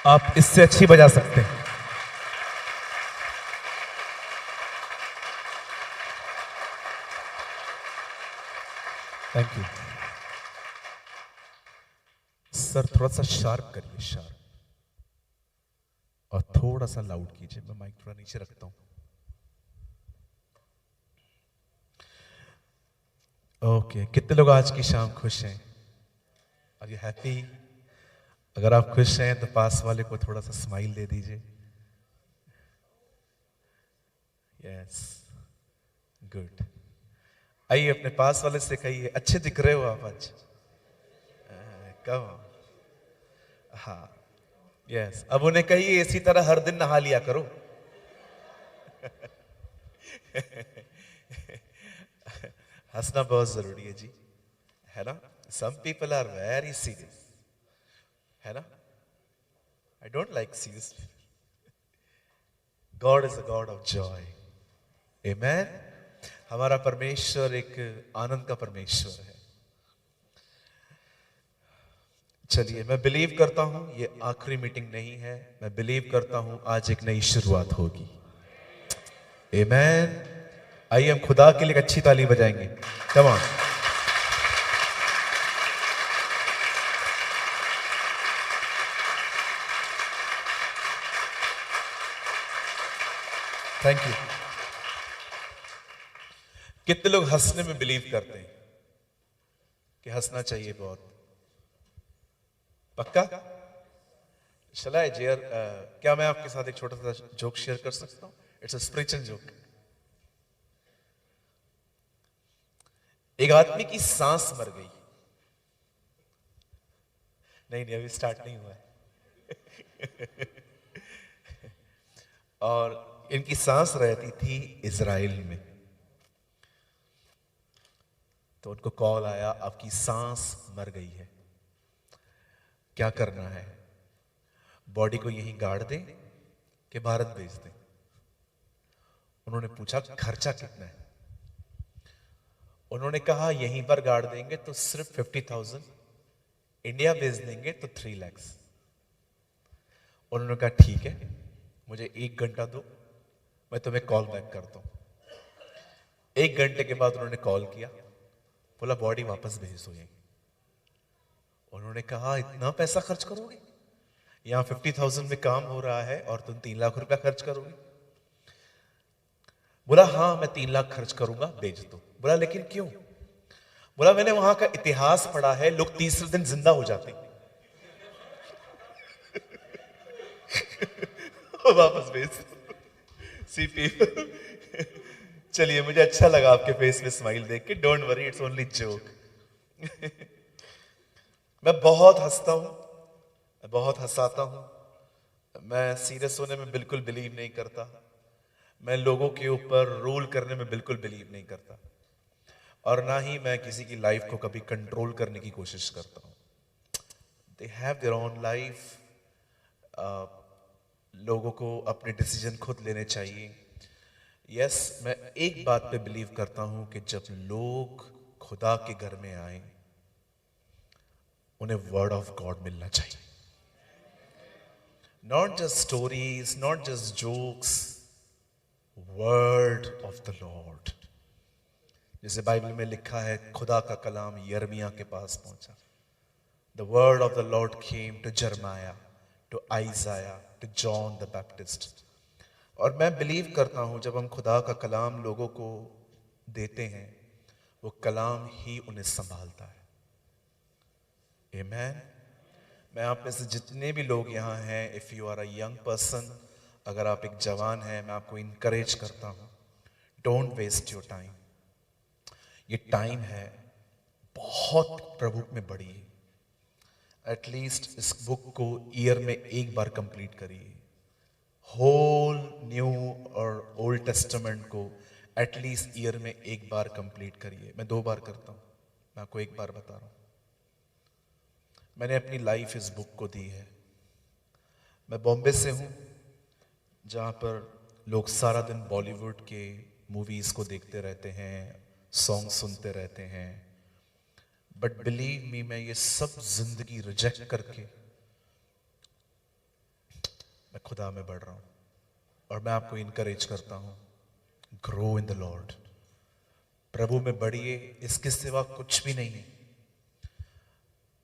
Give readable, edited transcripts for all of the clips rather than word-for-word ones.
आप इससे अच्छी बजा सकते हैं। Thank you sir. थोड़ा सा शार्प करिए, शार्प, और थोड़ा सा लाउड कीजिए। मैं माइक थोड़ा नीचे रखता हूं। ओके, कितने लोग आज की शाम खुश हैं? Are you happy? अगर आप खुश हैं तो पास वाले को थोड़ा सा स्माइल दे दीजिए। Yes, good. आइए अपने पास वाले से कहिए, अच्छे दिख रहे हो आप आज। कब? हाँ, यस। अब उन्हें कहिए इसी तरह हर दिन नहा लिया करो। हंसना बहुत जरूरी है जी, है ना? Some people are very serious, है ना? I don't like serious. God is a God of joy. Amen. हमारा परमेश्वर एक आनंद का परमेश्वर है। चलिए, मैं बिलीव करता हूं ये आखिरी मीटिंग नहीं है। मैं बिलीव करता हूं आज एक नई शुरुआत होगी। आमेन। आइए हम खुदा के लिए एक अच्छी ताली बजाएंगे। Come on. Thank you. कितने लोग हंसने में बिलीव करते हैं कि हंसना चाहिए बहुत? पक्का? चला जेयर, क्या मैं आपके साथ एक छोटा सा जोक शेयर कर सकता हूं? It's a spiritual joke. एक आदमी की सांस मर गई। नहीं नहीं, अभी स्टार्ट नहीं हुआ है। और इनकी सांस रहती थी इजराइल में। तो उनको कॉल आया, आपकी सांस मर गई है, क्या करना है? बॉडी को यहीं गाड़ दें कि भारत भेज दें? उन्होंने पूछा खर्चा कितना है? उन्होंने कहा यहीं पर गाड़ देंगे तो सिर्फ 50,000, इंडिया भेज देंगे तो 3 लाख। उन्होंने कहा ठीक है, मुझे 1 घंटा दो, मैं तुम्हें कॉल बैक करता हूं। 1 घंटे के बाद उन्होंने कॉल किया, बोला बॉडी वापस भेज दो यहीं। उन्होंने कहा इतना पैसा खर्च करोगे? यहां 50,000 में काम हो रहा है और तुम 3 लाख रुपया खर्च करोगे? बोला हाँ मैं 3 लाख खर्च करूंगा, भेज दो। बोला लेकिन क्यों? बोला मैंने वहां का इतिहास पढ़ा है, लोग तीसरे दिन जिंदा हो जाते। वापस भेज सी पीपल। चलिए, मुझे अच्छा लगा आपके फेस में स्माइल देख के। Don't worry, it's only joke. मैं बहुत हंसता हूं, मैं बहुत हंसाता हूं। मैं सीरियस होने में बिल्कुल बिलीव नहीं करता। मैं लोगों के ऊपर रूल करने में बिल्कुल बिलीव नहीं करता, और ना ही मैं किसी की लाइफ को कभी कंट्रोल करने की कोशिश करता हूं। They have their own life. लोगों को अपने डिसीजन खुद लेने चाहिए। यस, मैं एक बात पे बिलीव करता हूं कि जब लोग खुदा के घर में आए, उन्हें वर्ड ऑफ गॉड मिलना चाहिए। Not just stories, not just jokes, word of the Lord. जैसे बाइबल में लिखा है, खुदा का कलाम यिर्मयाह के पास पहुंचा। The word of the Lord came to Jeremiah, to Isaiah, to John the Baptist. और मैं बिलीव करता हूं जब हम खुदा का कलाम लोगों को देते हैं, वो कलाम ही उन्हें संभालता है। आमेन। मैं आप में से जितने भी लोग यहाँ हैं, if you are a young person, अगर आप एक जवान हैं, मैं आपको इनकरेज करता हूं, डोंट वेस्ट योर टाइम। ये टाइम है बहुत प्रभु में बड़ी। एटलीस्ट इस बुक को ईयर में एक बार कंप्लीट करिए। होल न्यू और ओल्ड टेस्टामेंट को एटलीस्ट ईयर में एक बार कंप्लीट करिए। मैं 2 बार करता हूं, मैं आपको एक बार बता रहा हूं। मैंने अपनी लाइफ इस बुक को दी है। मैं बॉम्बे से हूं, जहां पर लोग सारा दिन बॉलीवुड के मूवीज को देखते रहते हैं, सॉन्ग सुनते रहते हैं। बट बिलीव मी, मैं ये सब जिंदगी रिजेक्ट करके खुदा में बढ़ रहा हूं। और मैं आपको इनकरेज करता हूं, ग्रो इन द लॉर्ड। प्रभु में बढ़िए, इसके सिवा कुछ भी नहीं है।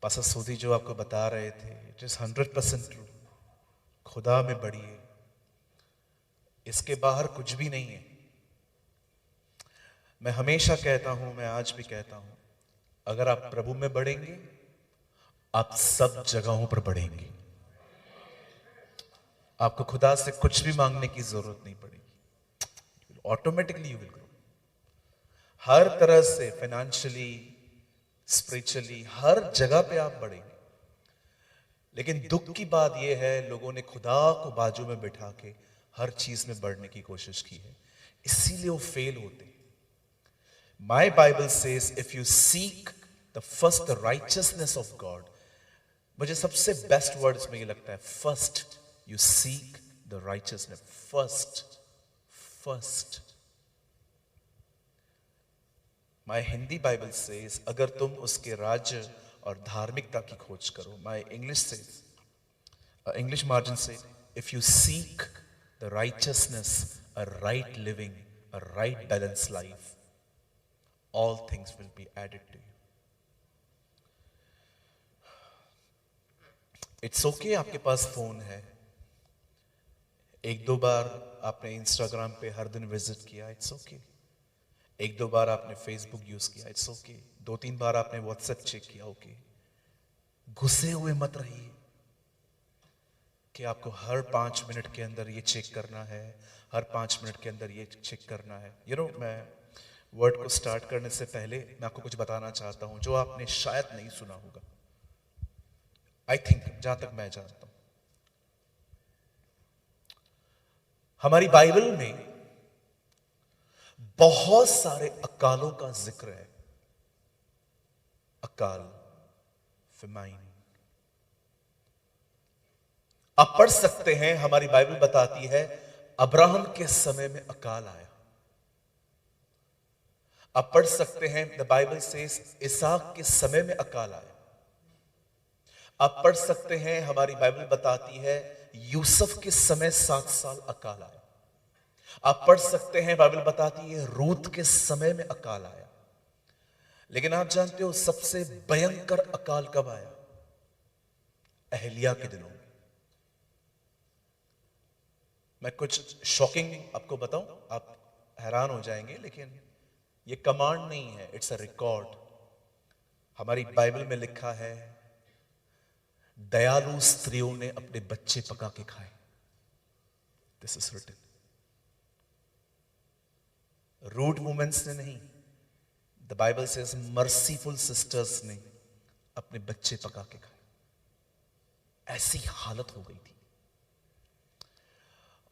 पास्टर सूदी जो आपको बता रहे थे, इट इज 100% ट्रू। खुदा में बढ़िए, इसके बाहर कुछ भी नहीं है। मैं हमेशा कहता हूं, मैं आज भी कहता हूं, अगर आप प्रभु में बढ़ेंगे, आप सब जगहों पर बढ़ेंगे। आपको खुदा से कुछ भी मांगने की जरूरत नहीं पड़ेगी, ऑटोमेटिकली यू विल ग्रो। हर तरह से, फाइनेंशियली, स्पिरिचुअली, हर जगह पे आप बढ़ेंगे। लेकिन दुख की बात यह है, लोगों ने खुदा को बाजू में बिठा के हर चीज में बढ़ने की कोशिश की है, इसीलिए वो फेल होते हैं। My Bible says, if you seek the righteousness of God, मुझे सबसे बेस्ट वर्ड इसमें ये लगता है, first you seek the righteousness. First my Hindi Bible says, अगर तुम उसके राज्य और धार्मिकता की खोज करो। माय इंग्लिश मार्जिन से, if you seek the righteousness, a right living, a right balance life, all things will be added to you. It's okay आपके पास फोन है, एक दो बार आपने इंस्टाग्राम पे हर दिन विजिट किया, इट्स ओके। एक दो बार आपने फेसबुक यूज किया, इट्स ओके। दो तीन बार आपने व्हाट्सएप चेक किया, ओके। घुसे हुए मत रहिए कि आपको हर 5 मिनट के अंदर ये चेक करना है, हर 5 मिनट के अंदर ये चेक करना है। मैं वर्ड को स्टार्ट करने से पहले मैं आपको कुछ बताना चाहता हूं जो आपने शायद नहीं सुना होगा। आई थिंक, जहां तक मैं जानता हूं, हमारी बाइबल में बहुत सारे अकालों का जिक्र है। अकाल, फेमाइन। आप पढ़ सकते हैं, हमारी बाइबल बताती है अब्राहम के समय में अकाल आया। आप पढ़ सकते हैं, द बाइबल सेज इसहाक के समय में अकाल आया। आप पढ़ सकते हैं, हमारी बाइबल बताती है यूसुफ के समय 7 साल अकाल आया। आप पढ़ सकते हैं, बाइबल बताती है रूत के समय में अकाल आया। लेकिन आप जानते हो सबसे भयंकर अकाल कब आया? एहलिया के दिनों में। मैं कुछ शॉकिंग आपको बताऊं, आप हैरान हो जाएंगे, लेकिन ये कमांड नहीं है, इट्स अ रिकॉर्ड। हमारी बाइबल में लिखा है, दयालु स्त्रियों ने अपने बच्चे पका के खाए। This is written. Rude womens ने नहीं, the Bible says merciful sisters ने अपने बच्चे पका के खाए। ऐसी हालत हो गई थी।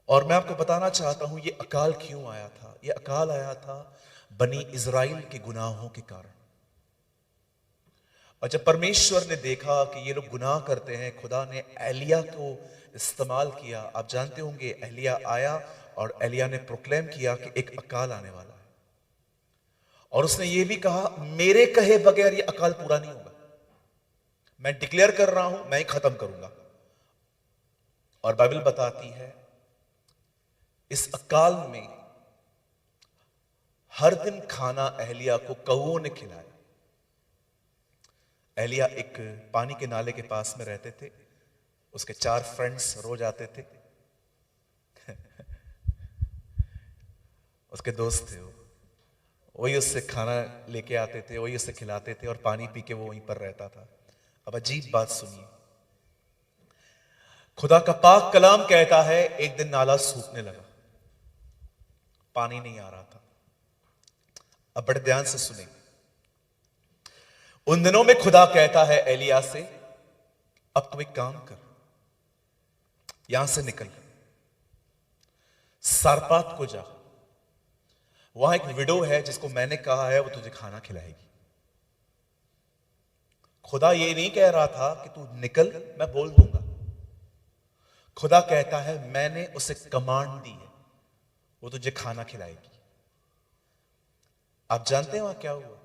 और मैं आपको बताना चाहता हूं ये अकाल क्यों आया था। ये अकाल आया था बनी इज़राइल के गुनाहों के कारण। और जब परमेश्वर ने देखा कि ये लोग गुनाह करते हैं, खुदा ने एलिया को इस्तेमाल किया। आप जानते होंगे, एलिया आया और एलिया ने प्रोक्लेम किया कि एक अकाल आने वाला है। और उसने ये भी कहा, मेरे कहे बगैर ये अकाल पूरा नहीं होगा। मैं डिक्लेयर कर रहा हूं, मैं ही खत्म करूंगा। और बाइबल बताती है इस अकाल में हर दिन खाना एहलिया को कौओं ने खिलाया। एहलिया एक पानी के नाले के पास में रहते थे। उसके 4 फ्रेंड्स रोज आते थे उसके दोस्त थे, वही उससे खाना लेके आते थे, वही उससे खिलाते थे, और पानी पी के वो वहीं पर रहता था। अब अजीब बात सुनिए, खुदा का पाक कलाम कहता है एक दिन नाला सूखने लगा, पानी नहीं आ रहा था। अब बड़े ध्यान से सुने। उन दिनों में खुदा कहता है एलिया से, अब तुम एक काम कर, यहां से निकल, सारपात को जा, वहां एक विडो है जिसको मैंने कहा है वो तुझे खाना खिलाएगी। खुदा ये नहीं कह रहा था कि तू निकल, मैं बोल दूंगा। खुदा कहता है मैंने उसे कमांड दी है, वो तुझे खाना खिलाएगी। आप जानते हैं वहां क्या हुआ?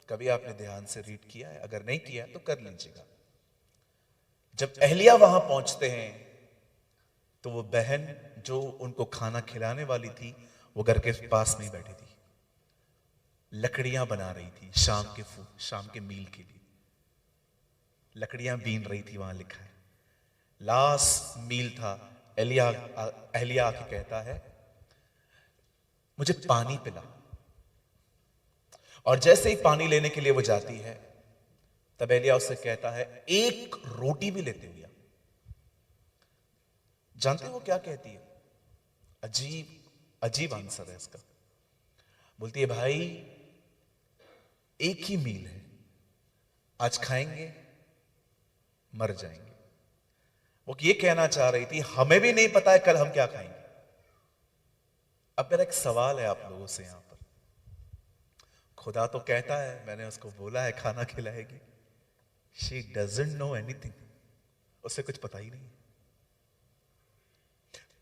कभी आपने ध्यान से रीड किया है? अगर नहीं किया तो कर लीजिएगा। जब एहलिया वहां पहुंचते हैं तो वो बहन जो उनको खाना खिलाने वाली थी वो घर के पास में ही बैठी थी, लकड़ियां बना रही थी शाम के मील के लिए, लकड़ियां बीन रही थी। वहां लिखा है लास्ट मील था। एलिया आके कहता है मुझे पानी पिला, और जैसे ही पानी लेने के लिए वो जाती है तब एलिया उससे कहता है एक रोटी भी लेते हुए। जानते हो वो क्या कहती है? अजीब अजीब आंसर है इसका। बोलती है भाई एक ही मील है, आज खाएंगे मर जाएंगे। वो ये कहना चाह रही थी हमें भी नहीं पता है कल हम क्या खाएंगे। अब मेरा एक सवाल है आप लोगों से यहां पर, खुदा तो कहता है मैंने उसको बोला है खाना खिलाएगी, शी डजंट नो एनीथिंग, उसे कुछ पता ही नहीं।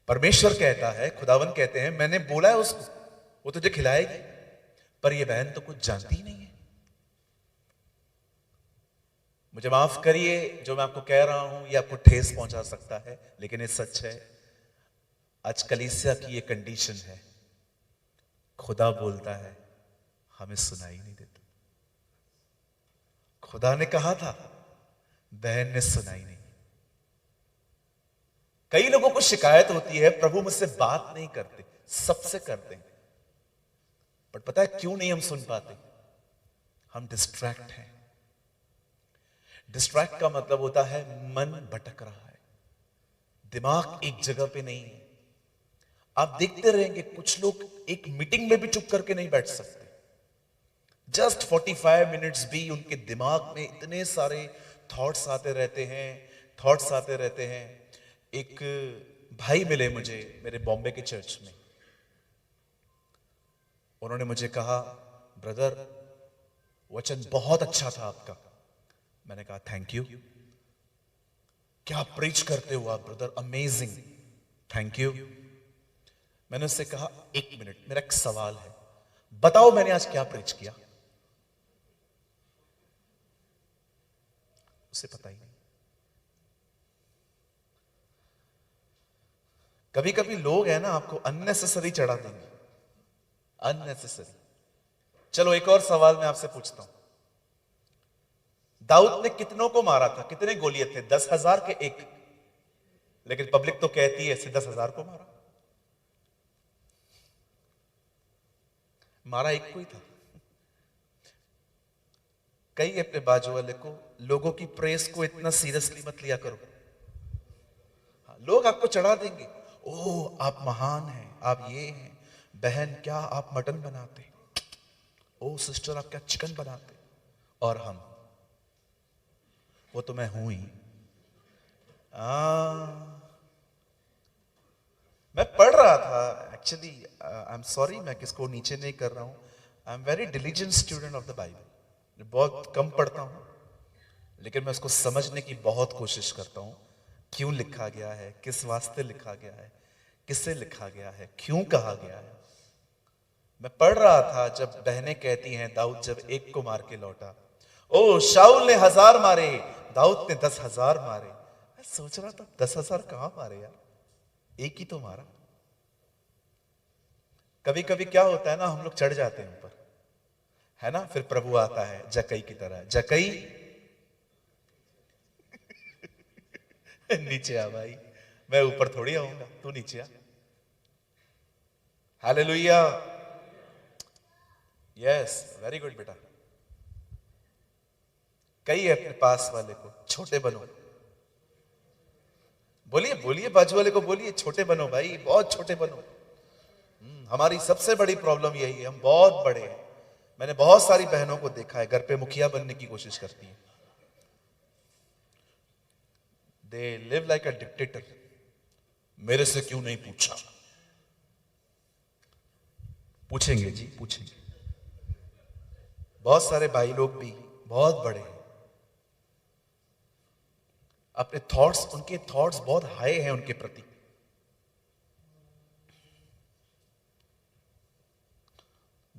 परमेश्वर कहता है, खुदावन कहते हैं मैंने बोला है उसको वो तुझे खिलाएगी, पर ये बहन तो कुछ जानती ही नहीं है। मुझे माफ करिए जो मैं आपको कह रहा हूं ये आपको ठेस पहुंचा सकता है, लेकिन ये सच है। आज कलीसिया की ये कंडीशन है, खुदा बोलता है हमें सुनाई नहीं देता। खुदा ने कहा था, बहन ने सुनाई नहीं। कई लोगों को शिकायत होती है प्रभु मुझसे बात नहीं करते, सबसे करते हैं, बट पता है क्यों नहीं हम सुन पाते? हम डिस्ट्रैक्ट हैं। डिस्ट्रैक्ट का मतलब होता है मन भटक रहा है, दिमाग एक जगह पे नहीं है। आप देखते रहेंगे कुछ लोग एक मीटिंग में भी चुप करके नहीं बैठ सकते, जस्ट 45 मिनट्स भी उनके दिमाग में इतने सारे थॉट्स आते रहते हैं। एक भाई मिले मुझे मेरे बॉम्बे के चर्च में, उन्होंने मुझे कहा ब्रदर वचन बहुत अच्छा था आपका। मैंने कहा थैंक यू। क्या प्रीच करते हो आप ब्रदर, अमेजिंग, थैंक यू। मैंने उससे कहा एक मिनट, मेरा एक सवाल है, बताओ मैंने आज क्या प्रीच किया? उसे पता ही नहीं। कभी कभी लोग हैं ना आपको अननेसेसरी चढ़ा देंगे, अननेसेसरी। चलो एक और सवाल मैं आपसे पूछता हूं, दाऊद ने कितनों को मारा था? कितने गोलियत थे? 10,000 के एक, लेकिन पब्लिक तो कहती है ऐसे 10,000 को मारा। मारा एक को ही था। कई अपने बाजू वाले को लोगों की प्रेस को इतना सीरियसली मत लिया करो। लोग आपको चढ़ा देंगे, ओह आप महान हैं, आप ये हैं, बहन क्या आप मटन बनाते, ओह सिस्टर आप क्या चिकन बनाते, और हम वो तो मैं हूं ही। मैं पढ़ रहा था एक्चुअली, आई एम सॉरी मैं किसको नीचे नहीं कर रहा हूं, I am very diligent student of the Bible. बहुत कम पढ़ता हूं, लेकिन मैं उसको समझने की बहुत कोशिश करता हूं। क्यों लिखा गया है, किस वास्ते लिखा गया है, किससे लिखा गया है, क्यों कहा गया है। मैं पढ़ रहा था जब बहनें कहती हैं दाऊद जब एक को मार के लौटा, ओ शाऊल ने 1000 मारे, दाऊद ने 10,000 मारे। मैं सोच रहा था 10,000 कहां मारे यार, एक ही तो मारा। कभी कभी क्या होता है ना, हम लोग चढ़ जाते हैं ऊपर, है ना, फिर प्रभु आता है जकई की तरह, जकई नीचे आ भाई, मैं ऊपर थोड़ी आऊंगा, तू नीचे आ। हालेलुया, यस, वेरी गुड बेटा। कई है अपने पास वाले को, छोटे बनो। बोलिए बोलिए बाजू वाले को बोलिए, छोटे बनो भाई, बहुत छोटे बनो। हमारी सबसे बड़ी प्रॉब्लम यही है, हम बहुत बड़े हैं। मैंने बहुत सारी बहनों को देखा है घर पे मुखिया बनने की कोशिश करती हैं, they live like a dictator. मेरे से क्यों नहीं पूछा? पूछेंगे जी, पूछेंगे। बहुत सारे भाई लोग भी बहुत बड़े हैं, अपने थॉट्स, उनके थॉट्स बहुत हाई हैं उनके प्रति।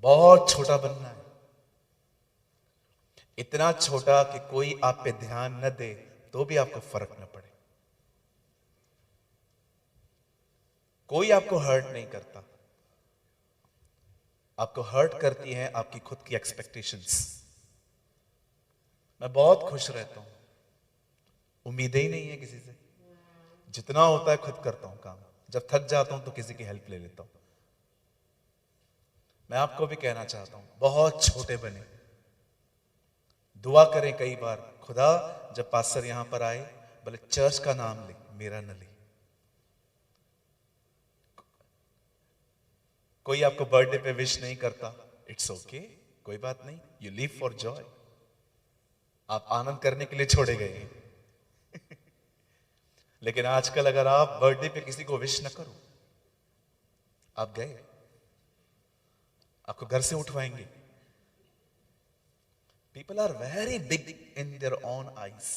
बहुत छोटा बनना है, इतना छोटा कि कोई आप पे ध्यान न दे तो भी आपको फर्क न पड़े। कोई आपको हर्ट नहीं करता, आपको हर्ट करती हैं आपकी खुद की एक्सपेक्टेशंस। मैं बहुत खुश रहता हूं, उम्मीदें ही नहीं है किसी से, जितना होता है खुद करता हूं काम। जब थक जाता हूं तो किसी की हेल्प ले लेता हूं। मैं आपको भी कहना चाहता हूं, बहुत छोटे बने, दुआ करें कई बार, खुदा जब पास्टर यहां पर आए बोले चर्च का नाम ले, मेरा न ले। कोई आपको बर्थडे पे विश नहीं करता, इट्स ओके, कोई बात नहीं, यू लिव फॉर जॉय। आप आनंद करने के लिए छोड़े गए हैं। लेकिन आजकल अगर आप बर्थडे पे किसी को विश न करो, आप गए, आपको घर से उठवाएंगे। People are very big in their own eyes.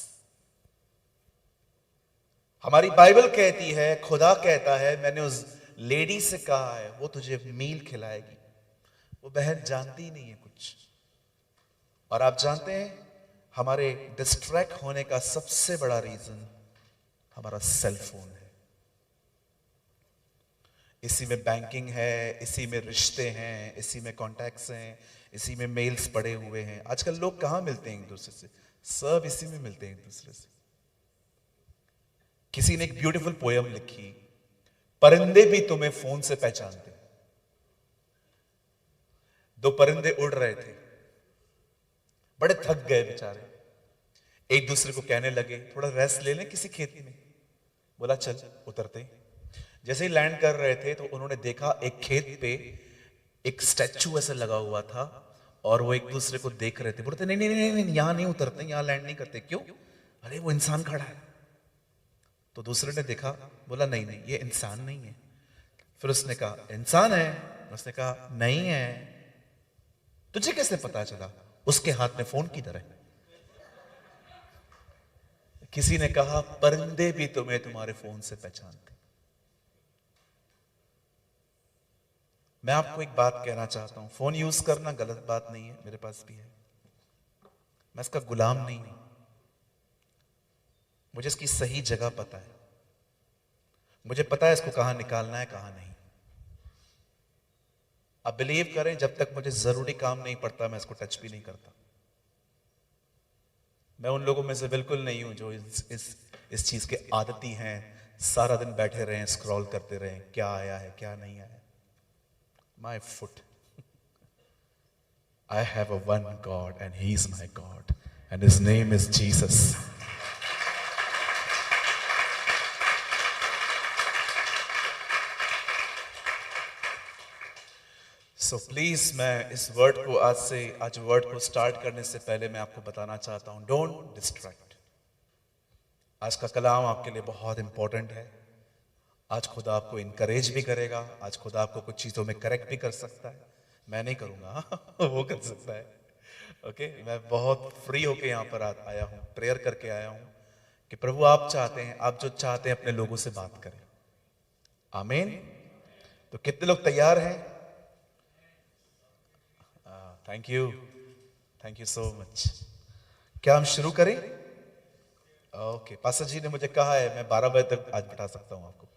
हमारी बाइबल कहती है, खुदा कहता है, मैंने उस लेडी से कहा है वो तुझे मील खिलाएगी। वो बहन जानती ही नहीं है कुछ। और आप जानते हैं हमारे डिस्ट्रैक्ट होने का सबसे बड़ा रीजन हमारा सेल फोन है। इसी में बैंकिंग है, इसी में रिश्ते हैं, इसी में कॉन्टैक्ट्स हैं, इसी में मेल्स पड़े हुए हैं। आजकल लोग कहां मिलते हैं एक दूसरे से? सब इसी में मिलते हैं एक दूसरे से। किसी ने एक ब्यूटीफुल पोयम लिखी, परिंदे भी तुम्हें फोन से पहचानते। दो परिंदे उड़ रहे थे, बड़े थक गए बेचारे, एक दूसरे को कहने लगे थोड़ा रेस्ट ले लें किसी खेत में। बोला चल उतरते। जैसे ही लैंड कर रहे थे तो उन्होंने देखा एक खेत पे एक स्टैचू ऐसे लगा हुआ था और वो एक दूसरे को देख रहे थे। बोलते नहीं नहीं नहीं नहीं, यहां नहीं उतरते, यहां लैंड नहीं करते। क्यों? अरे वो इंसान खड़ा है। तो दूसरे ने देखा, बोला नहीं नहीं ये इंसान नहीं है। फिर उसने कहा इंसान है। उसने कहा नहीं है। तुझे कैसे पता चला? उसके हाथ में फोन की तरह। किसी ने कहा परिंदे भी तुम्हें तुम्हारे फोन से पहचानते। मैं आपको एक बात कहना चाहता हूं, फोन यूज करना गलत बात नहीं है, मेरे पास भी है, मैं इसका गुलाम नहीं हूं। मुझे इसकी सही जगह पता है, मुझे पता है इसको कहां निकालना है कहां नहीं। आप बिलीव करें, जब तक मुझे जरूरी काम नहीं पड़ता मैं इसको टच भी नहीं करता। मैं उन लोगों में से बिल्कुल नहीं हूं जो इस चीज के आदती हैं, सारा दिन बैठे रहे स्क्रॉल करते रहे, क्या आया है क्या नहीं आया। My foot. I have a one God and He is my God and His name is Jesus. So please, मैं इस वर्ड को आज वर्ड को स्टार्ट करने से पहले मैं आपको बताना चाहता हूं, डोंट डिस्ट्रैक्ट। आज का कलाम आपके लिए बहुत इंपॉर्टेंट है। आज खुदा आपको इनकरेज भी करेगा, आज खुदा आपको कुछ चीजों में करेक्ट भी कर सकता है। मैं नहीं करूंगा वो कर सकता है। ओके, मैं बहुत फ्री होके यहाँ पर आया हूँ, प्रेयर करके आया हूँ कि प्रभु आप चाहते हैं, आप जो चाहते हैं अपने लोगों से बात करें। आमीन। तो कितने लोग तैयार हैं? Thank you so much. क्या हम शुरू करें? ओके, पास्टर जी ने मुझे कहा है मैं 12 बजे तक आज बिठा सकता हूं आपको।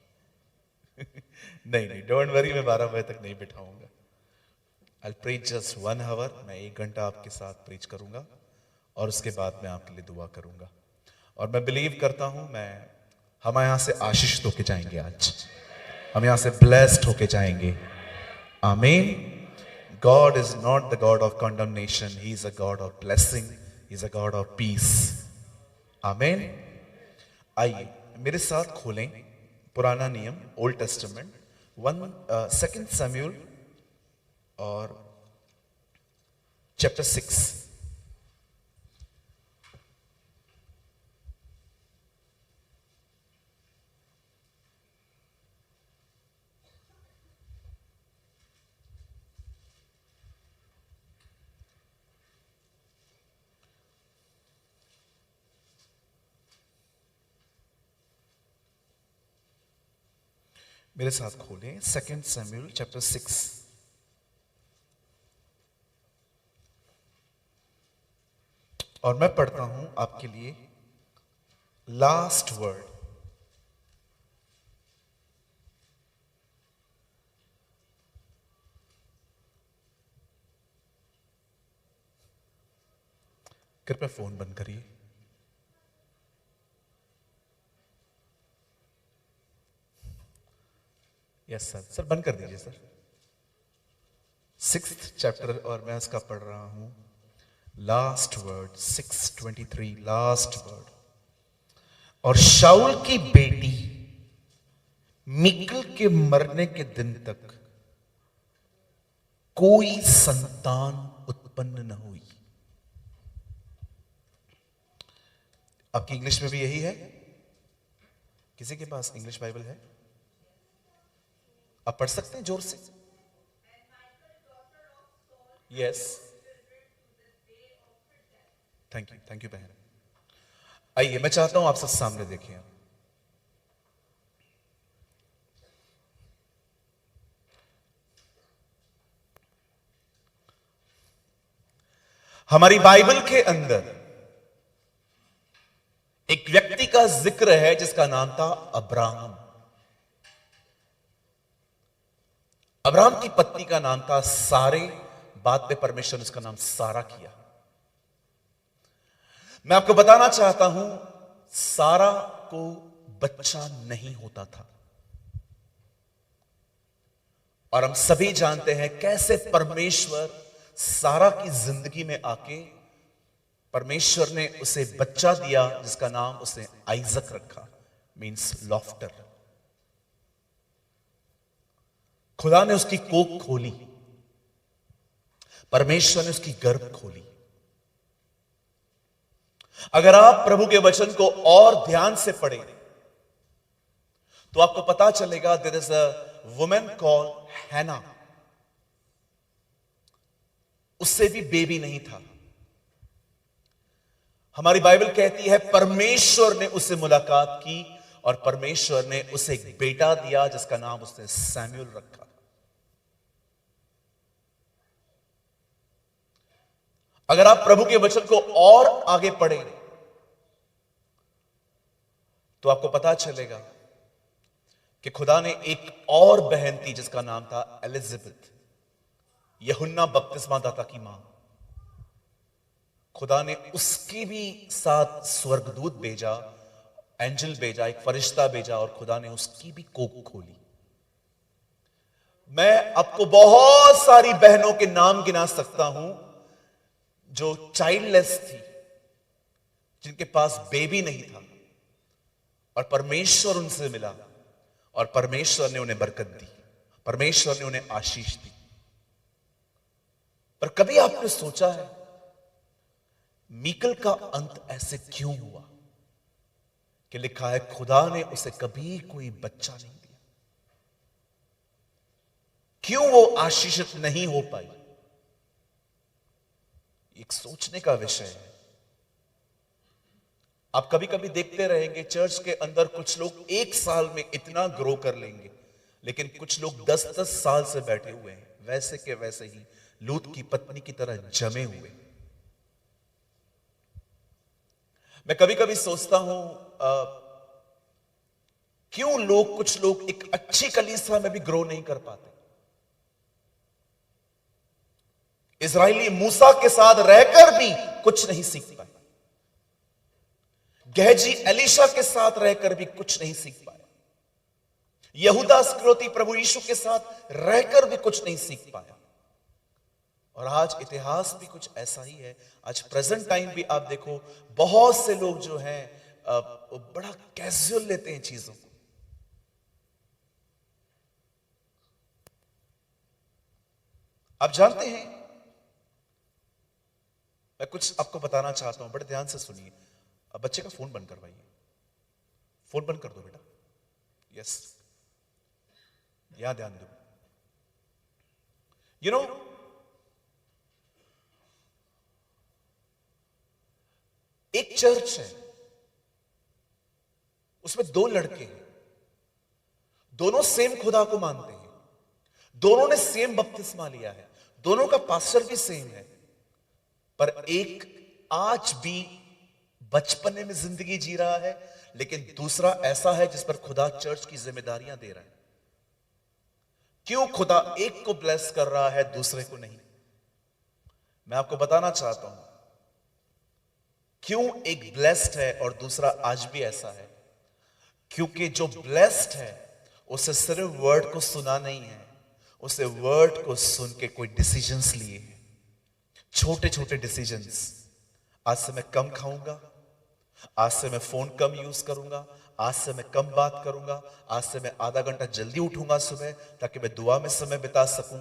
नहीं, डोंट वरी, मैं 12 बजे तक नहीं बिठाऊंगा। I'll preach just 1 hour, मैं 1 घंटा आपके साथ प्रीच करूंगा और उसके बाद मैं आपके लिए दुआ करूंगा। और मैं बिलीव करता हूं हम यहां से आशीषित होके जाएंगे। आज हम यहां से ब्लेस्ड होके जाएंगे। आमीन। God is not the God of condemnation, He is a God of blessing, He is a God of peace. आमीन। आइए मेरे साथ खोलें पुराना नियम, ओल्ड टेस्टामेंट, 2 Samuel और चैप्टर 6। मेरे साथ खोलें 2 Samuel चैप्टर 6। और मैं पढ़ता हूं आपके लिए लास्ट वर्ड। कृपया फोन बंद करिए। यस सर, सर बंद कर दीजिए सर। 6th चैप्टर और मैं इसका पढ़ रहा हूं, लास्ट वर्ड 6:23, लास्ट वर्ड। और शाऊल की बेटी मीकल के मरने के दिन तक कोई संतान उत्पन्न न हुई। आपकी इंग्लिश में भी यही है? किसी के पास इंग्लिश बाइबल है? आप पढ़ सकते हैं जोर से? यस, थैंक यू बहन। आइए, मैं चाहता हूं आप सब सामने देखिए। हमारी बाइबल के अंदर एक व्यक्ति का जिक्र है जिसका नाम था अब्राहम। अब्राहम की पत्नी का नाम था सारे। बाद में परमेश्वर ने उसका नाम सारा किया। मैं आपको बताना चाहता हूं, सारा को बच्चा नहीं होता था। और हम सभी जानते हैं कैसे परमेश्वर सारा की जिंदगी में आके परमेश्वर ने उसे बच्चा दिया जिसका नाम उसने आइजक रखा, मींस लॉफ्टर। खुदा ने उसकी कोख खोली, परमेश्वर ने उसकी गर्भ खोली। अगर आप प्रभु के वचन को और ध्यान से पढ़ें तो आपको पता चलेगा there is a woman called Hannah. उससे भी बेबी नहीं था। हमारी बाइबल कहती है परमेश्वर ने उससे मुलाकात की और परमेश्वर ने उसे एक बेटा दिया जिसका नाम उसने सैमुअल रखा। अगर आप प्रभु के वचन को और आगे पढ़ें तो आपको पता चलेगा कि खुदा ने एक और बहन थी जिसका नाम था एलिजाबेथ, यूहन्ना बपतिस्मा दाता की मां। खुदा ने उसके भी साथ स्वर्गदूत भेजा, एंजल भेजा, एक फरिश्ता भेजा और खुदा ने उसकी भी कोख खोली। मैं आपको बहुत सारी बहनों के नाम गिना सकता हूं जो चाइल्डलेस थी, जिनके पास बेबी नहीं था और परमेश्वर उनसे मिला और परमेश्वर ने उन्हें बरकत दी, परमेश्वर ने उन्हें आशीष दी। पर कभी आपने सोचा है मीकल का अंत ऐसे क्यों हुआ कि लिखा है खुदा ने उसे कभी कोई बच्चा नहीं दिया? क्यों वो आशीषित नहीं हो पाई? एक सोचने का विषय है। आप कभी कभी देखते रहेंगे चर्च के अंदर कुछ लोग एक साल में इतना ग्रो कर लेंगे, लेकिन कुछ लोग 10-10 साल से बैठे हुए हैं वैसे के वैसे ही लूत की पत्नी की तरह जमे हुए। मैं कभी कभी सोचता हूं क्यों कुछ लोग एक अच्छी कलीसिया में भी ग्रो नहीं कर पाते। इजराइली मूसा के साथ रहकर भी कुछ नहीं सीख पाए, गहजी एलीशा के साथ रहकर भी कुछ नहीं सीख पाया, यहूदा इस्करियोती प्रभु यीशु के साथ रहकर भी कुछ नहीं सीख पाया। और आज इतिहास भी कुछ ऐसा ही है। आज प्रेजेंट टाइम भी आप देखो, बहुत से लोग जो हैं बड़ा कैजुअल लेते हैं चीजों को। आप जानते हैं, मैं कुछ आपको बताना चाहता हूं, बड़े ध्यान से सुनिए। अब बच्चे का फोन बंद करवाइए, फोन बंद कर दो बेटा। यस, यहां ध्यान दो। यू नो, एक चर्च है, उसमें 2 लड़के हैं, दोनों सेम खुदा को मानते हैं, दोनों ने सेम बपतिस्मा लिया है, दोनों का पास्टर भी सेम है, पर एक आज भी बचपने में जिंदगी जी रहा है, लेकिन दूसरा ऐसा है जिस पर खुदा चर्च की जिम्मेदारियां दे रहा है। क्यों खुदा एक को ब्लेस कर रहा है दूसरे को नहीं? मैं आपको बताना चाहता हूं, क्यों एक ब्लेस्ड है और दूसरा आज भी ऐसा है? क्योंकि जो ब्लेस्ड है उसे सिर्फ वर्ड को सुना नहीं है, उसे वर्ड को सुन के कोई डिसीजंस लिए हैं, छोटे छोटे डिसीजंस। आज से मैं कम खाऊंगा, आज से मैं फोन कम यूज करूंगा, आज से मैं कम बात करूंगा, आज से मैं आधा घंटा जल्दी उठूंगा सुबह ताकि मैं दुआ में समय बिता सकूं।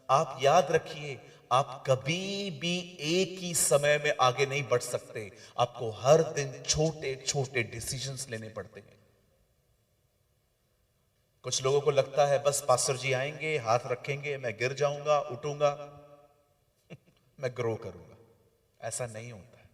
आप याद रखिए, आप कभी भी एक ही समय में आगे नहीं बढ़ सकते। आपको हर दिन छोटे छोटे डिसीजंस लेने पड़ते हैं। कुछ लोगों को लगता है बस पास्टर जी आएंगे, हाथ रखेंगे, मैं गिर जाऊंगा, उठूंगा, मैं ग्रो करूंगा। ऐसा नहीं होता है।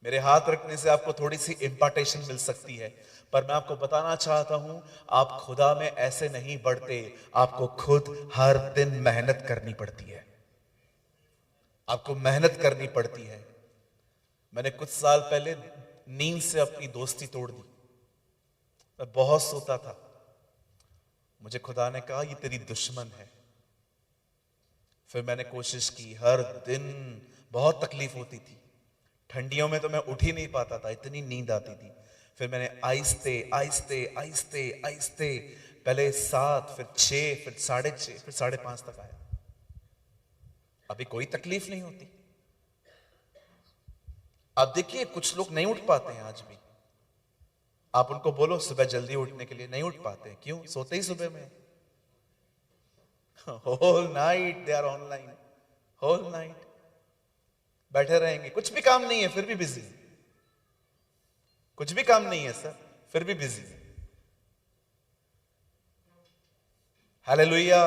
मेरे हाथ रखने से आपको थोड़ी सी इंपार्टेशन मिल सकती है, पर मैं आपको बताना चाहता हूं, आप खुदा में ऐसे नहीं बढ़ते। आपको खुद हर दिन मेहनत करनी पड़ती है। आपको मेहनत करनी पड़ती है। मैंने कुछ साल पहले नींद से अपनी दोस्ती तोड़ दी। मैं बहुत सोता था। मुझे खुदा ने कहा ये तेरी दुश्मन है। फिर मैंने कोशिश की, हर दिन बहुत तकलीफ होती थी। ठंडियों में तो मैं उठ ही नहीं पाता था, इतनी नींद आती थी। फिर मैंने आहिस्ते आहिस्ते आहिस्ते आहिस्ते पहले 7, फिर 6, फिर 6:30, फिर 5:30 तक आया। अभी कोई तकलीफ नहीं होती। अब देखिए कुछ लोग नहीं उठ पाते हैं आज भी। आप उनको बोलो सुबह जल्दी उठने के लिए, नहीं उठ पाते। क्यों? सोते ही सुबह में। Whole night they are online, whole night बैठे रहेंगे। कुछ भी काम नहीं है फिर भी बिजी, कुछ भी काम नहीं है सर फिर भी बिजी। हालेलुया।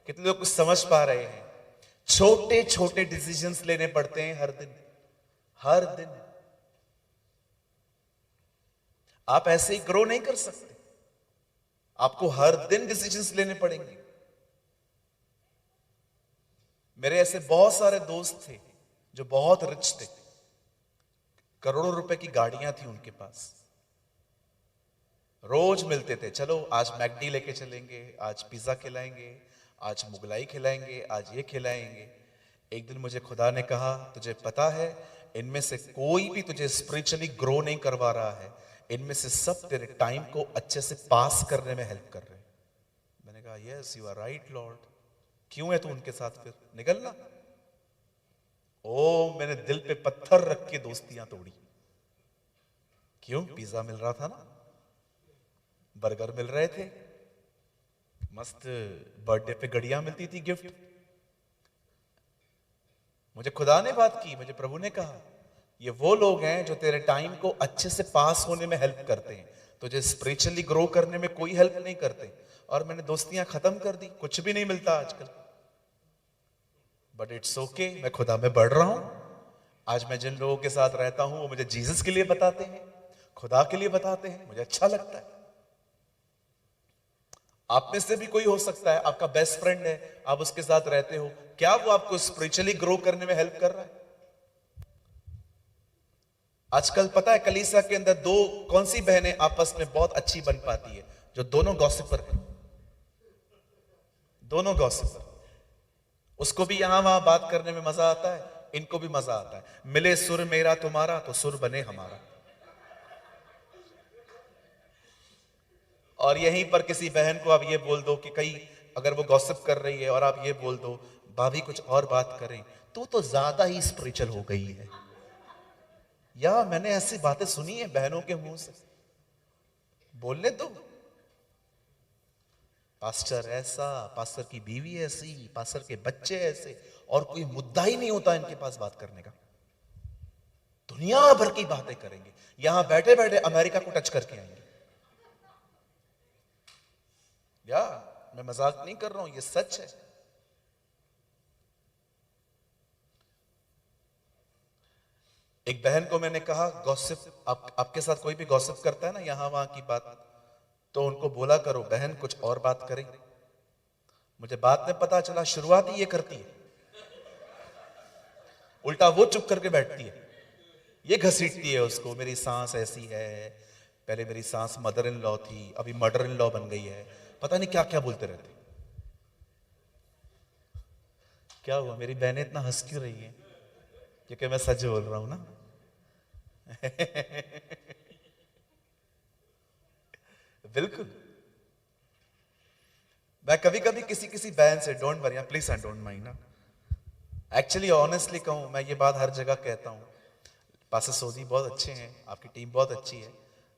कितने लोग कुछ समझ पा रहे हैं? छोटे छोटे डिसीजंस लेने पड़ते हैं हर दिन, हर दिन। आप ऐसे ही ग्रो नहीं कर सकते। आपको हर दिन डिसीजंस लेने पड़ेंगे। मेरे ऐसे बहुत सारे दोस्त थे जो बहुत रिच थे, करोड़ों रुपए की गाड़ियां थी उनके पास। रोज मिलते थे, चलो आज मैकडी लेके चलेंगे, आज पिज्जा खिलाएंगे, आज मुगलाई खिलाएंगे, आज ये खिलाएंगे। एक दिन मुझे खुदा ने कहा, तुझे पता है इनमें से कोई भी तुझे स्पिरिचुअली ग्रो नहीं करवा रहा है, इनमें से सब तेरे टाइम को अच्छे से पास करने में हेल्प कर रहे हैं। मैंने कहा yes you are right lord. क्यों है तू उनके साथ? फिर निकलना। ओ मैंने दिल पे पत्थर रख के दोस्तियां तोड़ी। क्यों? पिज्जा मिल रहा था ना, बर्गर मिल रहे थे, मस्त बर्थडे पे घड़ियां मिलती थी गिफ्ट। मुझे खुदा ने बात की, मुझे प्रभु ने कहा ये वो लोग हैं जो तेरे टाइम को अच्छे से पास होने में हेल्प करते हैं, तुझे स्पिरिचुअली ग्रो करने में कोई हेल्प नहीं करते। और मैंने दोस्तियां खत्म कर दी, कुछ भी नहीं मिलता आजकल। बट इट्स ओके, मैं खुदा में बढ़ रहा हूं। आज मैं जिन लोगों के साथ रहता हूं वो मुझे जीसस के लिए बताते हैं, खुदा के लिए बताते हैं, मुझे अच्छा लगता है। आप में से भी कोई हो सकता है, आपका बेस्ट फ्रेंड है, आप उसके साथ रहते हो, क्या वो आपको स्पिरिचुअली ग्रो करने में हेल्प कर रहा है? आजकल पता है कलीसिया के अंदर दो कौन सी बहनें आपस में बहुत अच्छी बन पाती है? जो दोनों गॉसिपर हैं, दोनों गॉसिपर। उसको भी यहां वहां बात करने में मजा आता है, इनको भी मजा आता है। मिले सुर मेरा तुम्हारा तो सुर बने हमारा। और यहीं पर किसी बहन को आप ये बोल दो कि कहीं अगर वो गॉसिप कर रही है और आप ये बोल दो भाभी कुछ और बात करें, तो ज्यादा ही स्पिरिचुअल हो गई है। या मैंने ऐसी बातें सुनी है बहनों के मुंह से। बोलने दो, पास्टर ऐसा, पास्टर की बीवी ऐसी, पास्टर के बच्चे ऐसे, और कोई मुद्दा ही नहीं होता इनके पास बात करने का। दुनिया भर की बातें करेंगे, यहां बैठे बैठे अमेरिका को टच करके आएंगे। या मैं मजाक नहीं कर रहा हूं, ये सच है। एक बहन को मैंने कहा गॉसिप, आपके साथ कोई भी गॉसिप करता है ना यहां वहां की बात, तो उनको बोला करो बहन कुछ और बात करें। मुझे बाद में पता चला शुरुआत ही ये करती है, उल्टा वो चुप करके बैठती है, ये घसीटती है उसको। मेरी सास ऐसी है, पहले मेरी सास मदर इन लॉ थी, अभी मदर इन लॉ बन गई है, पता नहीं क्या क्या बोलते रहते। क्या हुआ? मेरी बहनें इतना हंस क्यों रही है? क्योंकि मैं सच बोल रहा हूं ना। बिल्कुल। मैं कभी कभी किसी किसी बहन से, don't worry please, I don't mind ना, एक्चुअली ऑनेस्टली कहूं, मैं ये बात हर जगह कहता हूं, पास्टर सोदी बहुत अच्छे हैं, आपकी टीम बहुत अच्छी है,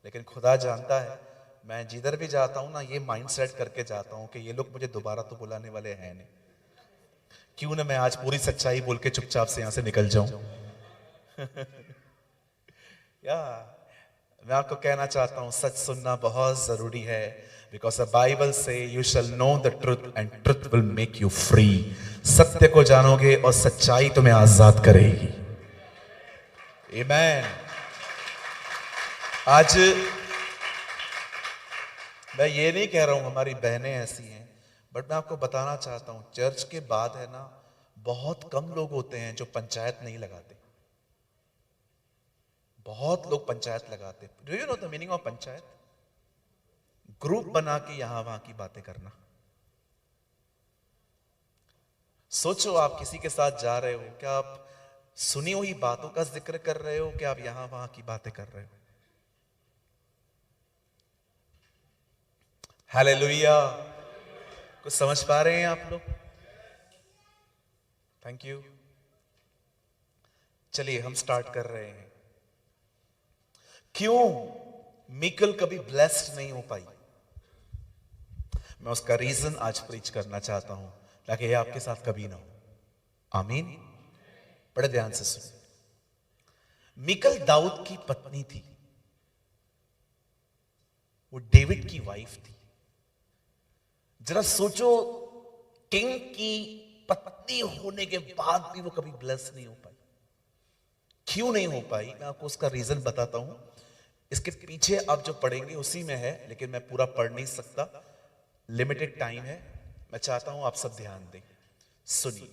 लेकिन खुदा जानता है मैं जिधर भी जाता हूं ना ये माइंड सेट करके जाता हूं कि ये लोग मुझे दोबारा तो बुलाने वाले हैं नहीं, क्यों ना मैं आज पूरी सच्चाई बोल के चुपचाप से यहां से निकल जाऊं। या मैं आपको कहना चाहता हूं सच सुनना बहुत जरूरी है, बिकॉज द बाइबल से you shall know the truth and truth will make you free. सत्य को जानोगे और सच्चाई तुम्हें आजाद करेगी। आमीन। आज मैं ये नहीं कह रहा हूं हमारी बहनें ऐसी हैं, बट मैं आपको बताना चाहता हूं चर्च के बाद है ना बहुत कम लोग होते हैं जो पंचायत नहीं लगाते। बहुत लोग पंचायत लगाते। Do you know the meaning of panchayat? Group बना के यहां वहां की बातें करना। सोचो आप किसी के साथ जा रहे हो, क्या आप सुनी हुई बातों का जिक्र कर रहे हो, क्या आप यहां वहां की बातें कर रहे हो? हालेलुया। कुछ समझ पा रहे हैं आप लोग? Thank you. चलिए हम स्टार्ट कर रहे हैं। क्यों मिकल कभी ब्लेस्ड नहीं हो पाई? मैं उसका रीजन आज प्रीच करना चाहता हूं ताकि ये आपके साथ कभी ना हो। आमीन। बड़े ध्यान से सुनिए। मिकल दाऊद की पत्नी थी, वो डेविड की वाइफ थी। जरा सोचो, किंग की पत्नी होने के बाद भी वो कभी ब्लेस नहीं हो पाई। क्यों नहीं हो पाई? मैं आपको उसका रीजन बताता हूं। इसके पीछे आप जो पढ़ेंगे उसी में है, लेकिन मैं पूरा पढ़ नहीं सकता, लिमिटेड टाइम है। मैं चाहता हूं आप सब ध्यान दें, सुनिए।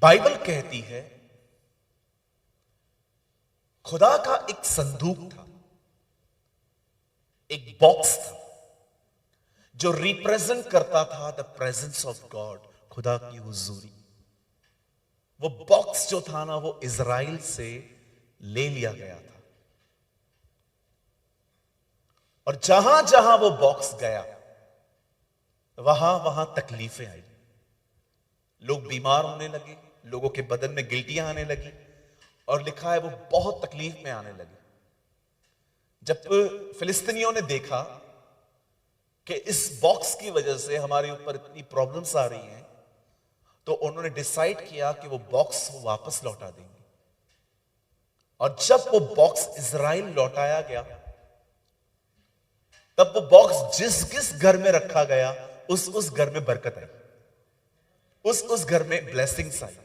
बाइबल कहती है खुदा का एक संदूक था, एक बॉक्स था जो रिप्रेजेंट करता था द प्रेजेंस ऑफ गॉड, खुदा की हुजूरी। वो बॉक्स जो था ना वो इजराइल से ले लिया गया था, और जहां जहां वो बॉक्स गया वहां वहां तकलीफें आई। लोग बीमार होने लगे, लोगों के बदन में गिल्टियां आने लगी, और लिखा है वो बहुत तकलीफ में आने लगी। जब फिलिस्तीनियों ने देखा कि इस बॉक्स की वजह से हमारे ऊपर इतनी प्रॉब्लम्स आ रही हैं, तो उन्होंने डिसाइड किया कि वो बॉक्स वापस लौटा देंगे। और जब वो बॉक्स इजराइल लौटाया गया, तब वो बॉक्स जिस घर में रखा गया उस घर में बरकत आई, उस घर में ब्लेसिंग्स आई।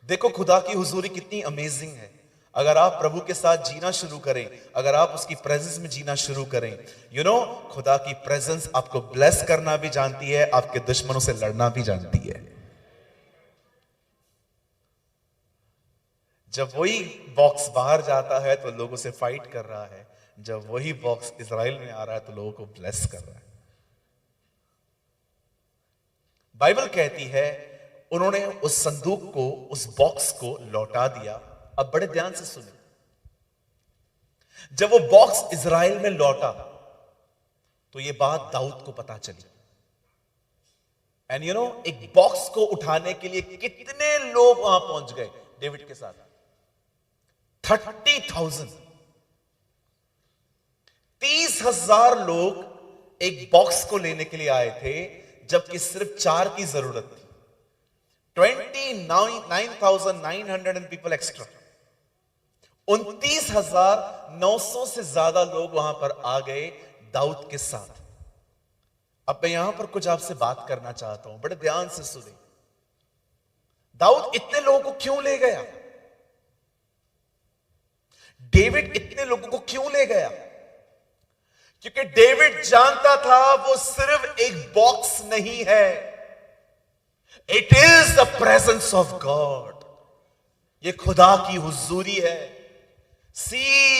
देखो खुदा की हुजूरी कितनी अमेजिंग है। अगर आप प्रभु के साथ जीना शुरू करें, अगर आप उसकी प्रेजेंस में जीना शुरू करें, यू नो खुदा की प्रेजेंस आपको ब्लेस करना भी जानती है, आपके दुश्मनों से लड़ना भी जानती है। जब वही बॉक्स बाहर जाता है तो लोगों से फाइट कर रहा है, जब वही बॉक्स इजराइल में आ रहा है तो लोगों को ब्लेस कर रहा है। बाइबल कहती है उन्होंने उस संदूक को, उस बॉक्स को लौटा दिया। अब बड़े ध्यान से सुनिए, जब वो बॉक्स इजराइल में लौटा तो ये बात दाऊद को पता चली। एंड यू नो एक बॉक्स को उठाने के लिए कितने लोग वहां पहुंच गए डेविड के साथ? 30,000, 30,000 लोग एक बॉक्स को लेने के लिए आए थे, जबकि सिर्फ 4 की जरूरत थी। 29,900 पीपल एक्स्ट्रा, 29,900 से ज्यादा लोग वहां पर आ गए दाऊद के साथ। अब मैं यहां पर कुछ आपसे बात करना चाहता हूं, बड़े ध्यान से सुने। दाऊद इतने लोगों को क्यों ले गया? डेविड इतने लोगों को क्यों ले गया? क्योंकि डेविड जानता था वो सिर्फ एक बॉक्स नहीं है, it is the presence of God. ये खुदा की हुजूरी है। सी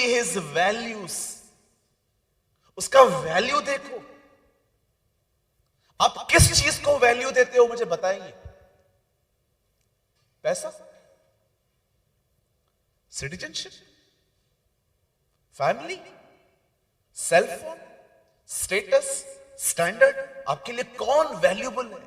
हिज वैल्यूज, उसका वैल्यू देखो। आप किस चीज को वैल्यू देते हो मुझे बताएंगे? पैसा, citizenship, family, cellphone, status, standard, आपके लिए कौन वैल्यूबल है?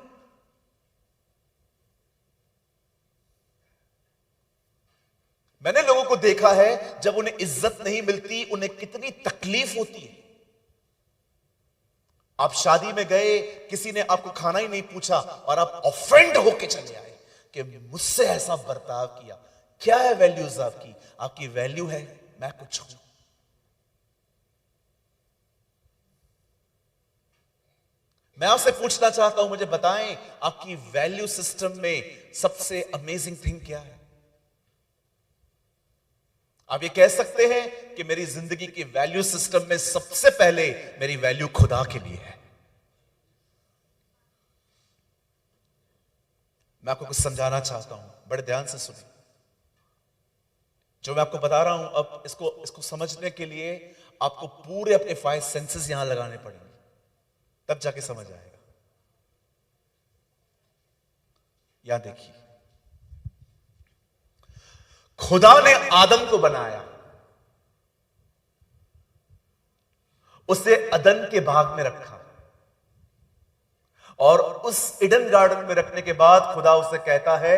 मैंने लोगों को देखा है जब उन्हें इज्जत नहीं मिलती उन्हें कितनी तकलीफ होती है। आप शादी में गए, किसी ने आपको खाना ही नहीं पूछा और आप ऑफेंड होके चले आए कि मुझसे ऐसा बर्ताव किया। क्या है वैल्यूज आपकी? आपकी वैल्यू है मैं कुछ हूं। मैं आपसे पूछना चाहता हूं, मुझे बताएं आपकी वैल्यू सिस्टम में सबसे अमेजिंग थिंग क्या है? आप ये कह सकते हैं कि मेरी जिंदगी की वैल्यू सिस्टम में सबसे पहले मेरी वैल्यू खुदा के लिए है। मैं आपको कुछ समझाना चाहता हूं, बड़े ध्यान से सुनिए। जो मैं आपको बता रहा हूं, अब इसको समझने के लिए आपको पूरे अपने 5 सेंसेस यहां लगाने पड़ेंगे, तब जाके समझ आएगा। यहां देखिए, खुदा ने आदम को बनाया, उसे अदन के बाग में रखा और उस ईडन गार्डन में रखने के बाद खुदा उसे कहता है